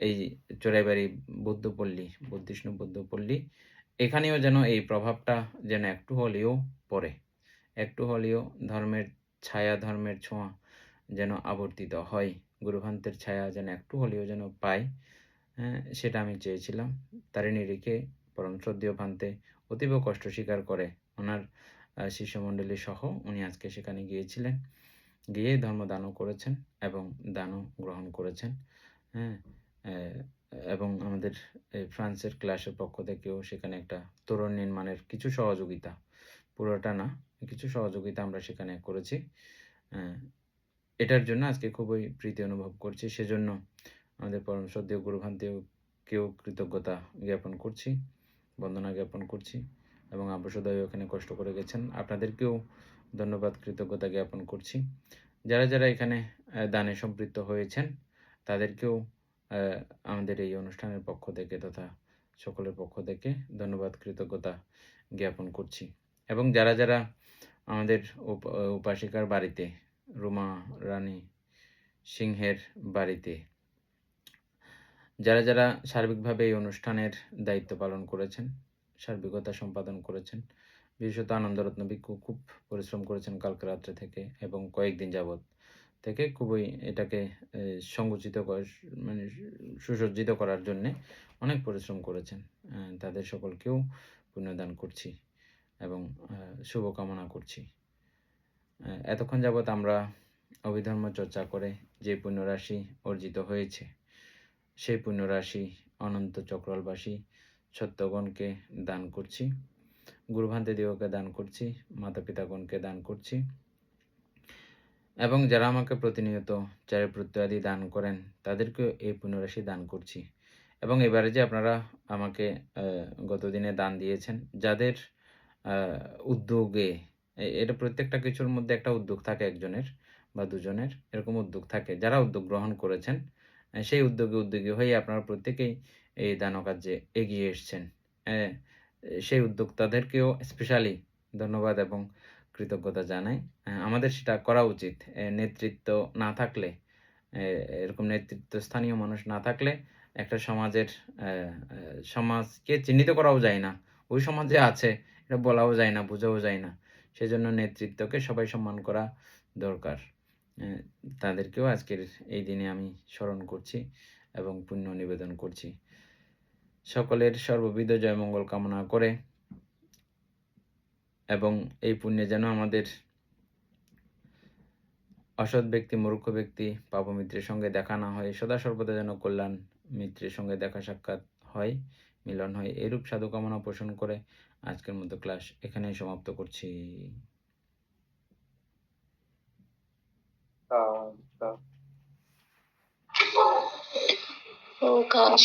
এই চোরাইবাড়ি বুদ্ধপল্লী, বুদ্ধিষ্ণু বুদ্ধপল্লী, এখানেও যেন এই প্রভাবটা যেন একটু হলেও পড়ে, একটু হলেও ধর্মের ছায়া, ধর্মের ছোঁয়া যেন আবর্তিত হয়, গুরুভান্তের ছায়া যেন একটু হলেও যেন পাই, সেটা আমি চেয়েছিলাম। তারই নিরিখে পরম শ্রদ্ধেয় ভান্তে অতীব কষ্ট স্বীকার করে ওনার শিষ্যমণ্ডলী সহ উনি আজকে সেখানে গিয়েছিলেন, গিয়ে ধর্মদানও করেছেন এবং দানও গ্রহণ করেছেন। হ্যাঁ, এবং আমাদের ফ্রান্সের ক্লাসের পক্ষ থেকেও সেখানে একটা তোরণ নির্মাণের কিছু সহযোগিতা, পুরোটা না, কিছু সহযোগিতা আমরা সেখানে করেছি। এটার জন্য আজকে খুবই প্রীতি অনুভব করছি, সেজন্য আমাদের পরম শ্রদ্ধেয় গুরুভান্তেকেও কৃতজ্ঞতা জ্ঞাপন করছি, বন্দনা জ্ঞাপন করছি, এবং আবশ্যদয় ওখানে কষ্ট করে গেছেন, আপনাদেরকেও ধন্যবাদ কৃতজ্ঞতা জ্ঞাপন করছি। যারা যারা এখানে দানে সম্পৃক্ত হয়েছেন তাদেরকেও আমাদের এই অনুষ্ঠানের পক্ষ থেকে তথা সকলের পক্ষ থেকে ধন্যবাদ কৃতজ্ঞতা জ্ঞাপন করছি। এবং যারা যারা আমাদের উপাসিকার বাড়িতে, রুমা রানী সিংহের বাড়িতে যারা যারা সার্বিকভাবে এই অনুষ্ঠানের দায়িত্ব পালন করেছেন, সার্বিকতা সম্পাদন করেছেন, বিশেষত আনন্দরত্ন ভিক্ষু খুব পরিশ্রম করেছেন কালকে রাত্রে থেকে এবং কয়েকদিন যাবৎ থেকে খুবই এটাকে সংকুচিত মানে সুসজ্জিত করার জন্যে অনেক পরিশ্রম করেছেন। তাদের সকলকেও পুণ্যদান করছি এবং শুভকামনা করছি। এতক্ষণ যাবৎ আমরা অভিধর্ম চর্চা করে যে পুণ্যরাশি অর্জিত হয়েছে, সেই পুণ্যরাশি অনন্ত চক্রলবাসী সত্যগণকে দান করছি, গুরুভান্তেদিগকে দান করছি, মাতা পিতাগণকে দান করছি এবং যারা আমাকে প্রতিনিয়ত চারিপ্রত্যয়াদি দান করেন তাদেরকেও এই পুণ্যরাশি দান করছি। এবং এবারে যে আপনারা আমাকে গতদিনে দান দিয়েছেন, যাদের উদ্যোগে, এটা প্রত্যেকটা কিছুর মধ্যে একটা উদ্যোগ থাকে, একজনের বা দুজনের এরকম উদ্যোগ থাকে, যারা উদ্যোগ গ্রহণ করেছেন সেই উদ্যোগী হয়ে আপনারা প্রত্যেকেই এই দান কার্যে এগিয়ে এসছেন। সেই উদ্যোক্তাদেরকেও স্পেশালি ধন্যবাদ এবং কৃতজ্ঞতা জানাই। আমাদের সেটা করা উচিত। নেতৃত্ব না থাকলে, এরকম নেতৃত্বস্থানীয় মানুষ না থাকলে একটা সমাজকে চিহ্নিত করাও যায় না, ওই সমাজে আছে এটা বলাও যায় না, বোঝাও যায় না। সেজন্য নেতৃত্বকে সবাই সম্মান করা দরকার। তাদেরকেও আজকের এই দিনে আমি স্মরণ করছি এবং পুণ্য নিবেদন করছি। সকলের সর্ববিধ জয়মঙ্গল কামনা করে এবং এই পুণ্যে যেন আমাদের অসৎ ব্যক্তি, মূর্খ ব্যক্তি, পাপমিত্রের সঙ্গে দেখা না হয়, সদা সর্বদা যেন কল্যাণ মিত্রের সঙ্গে দেখা সাক্ষাৎ হয়, মিলন হয়, এরূপ সাধু কামনা পোষণ করে আজকের মতো ক্লাস এখানেই সমাপ্ত করছি। প্রকাশ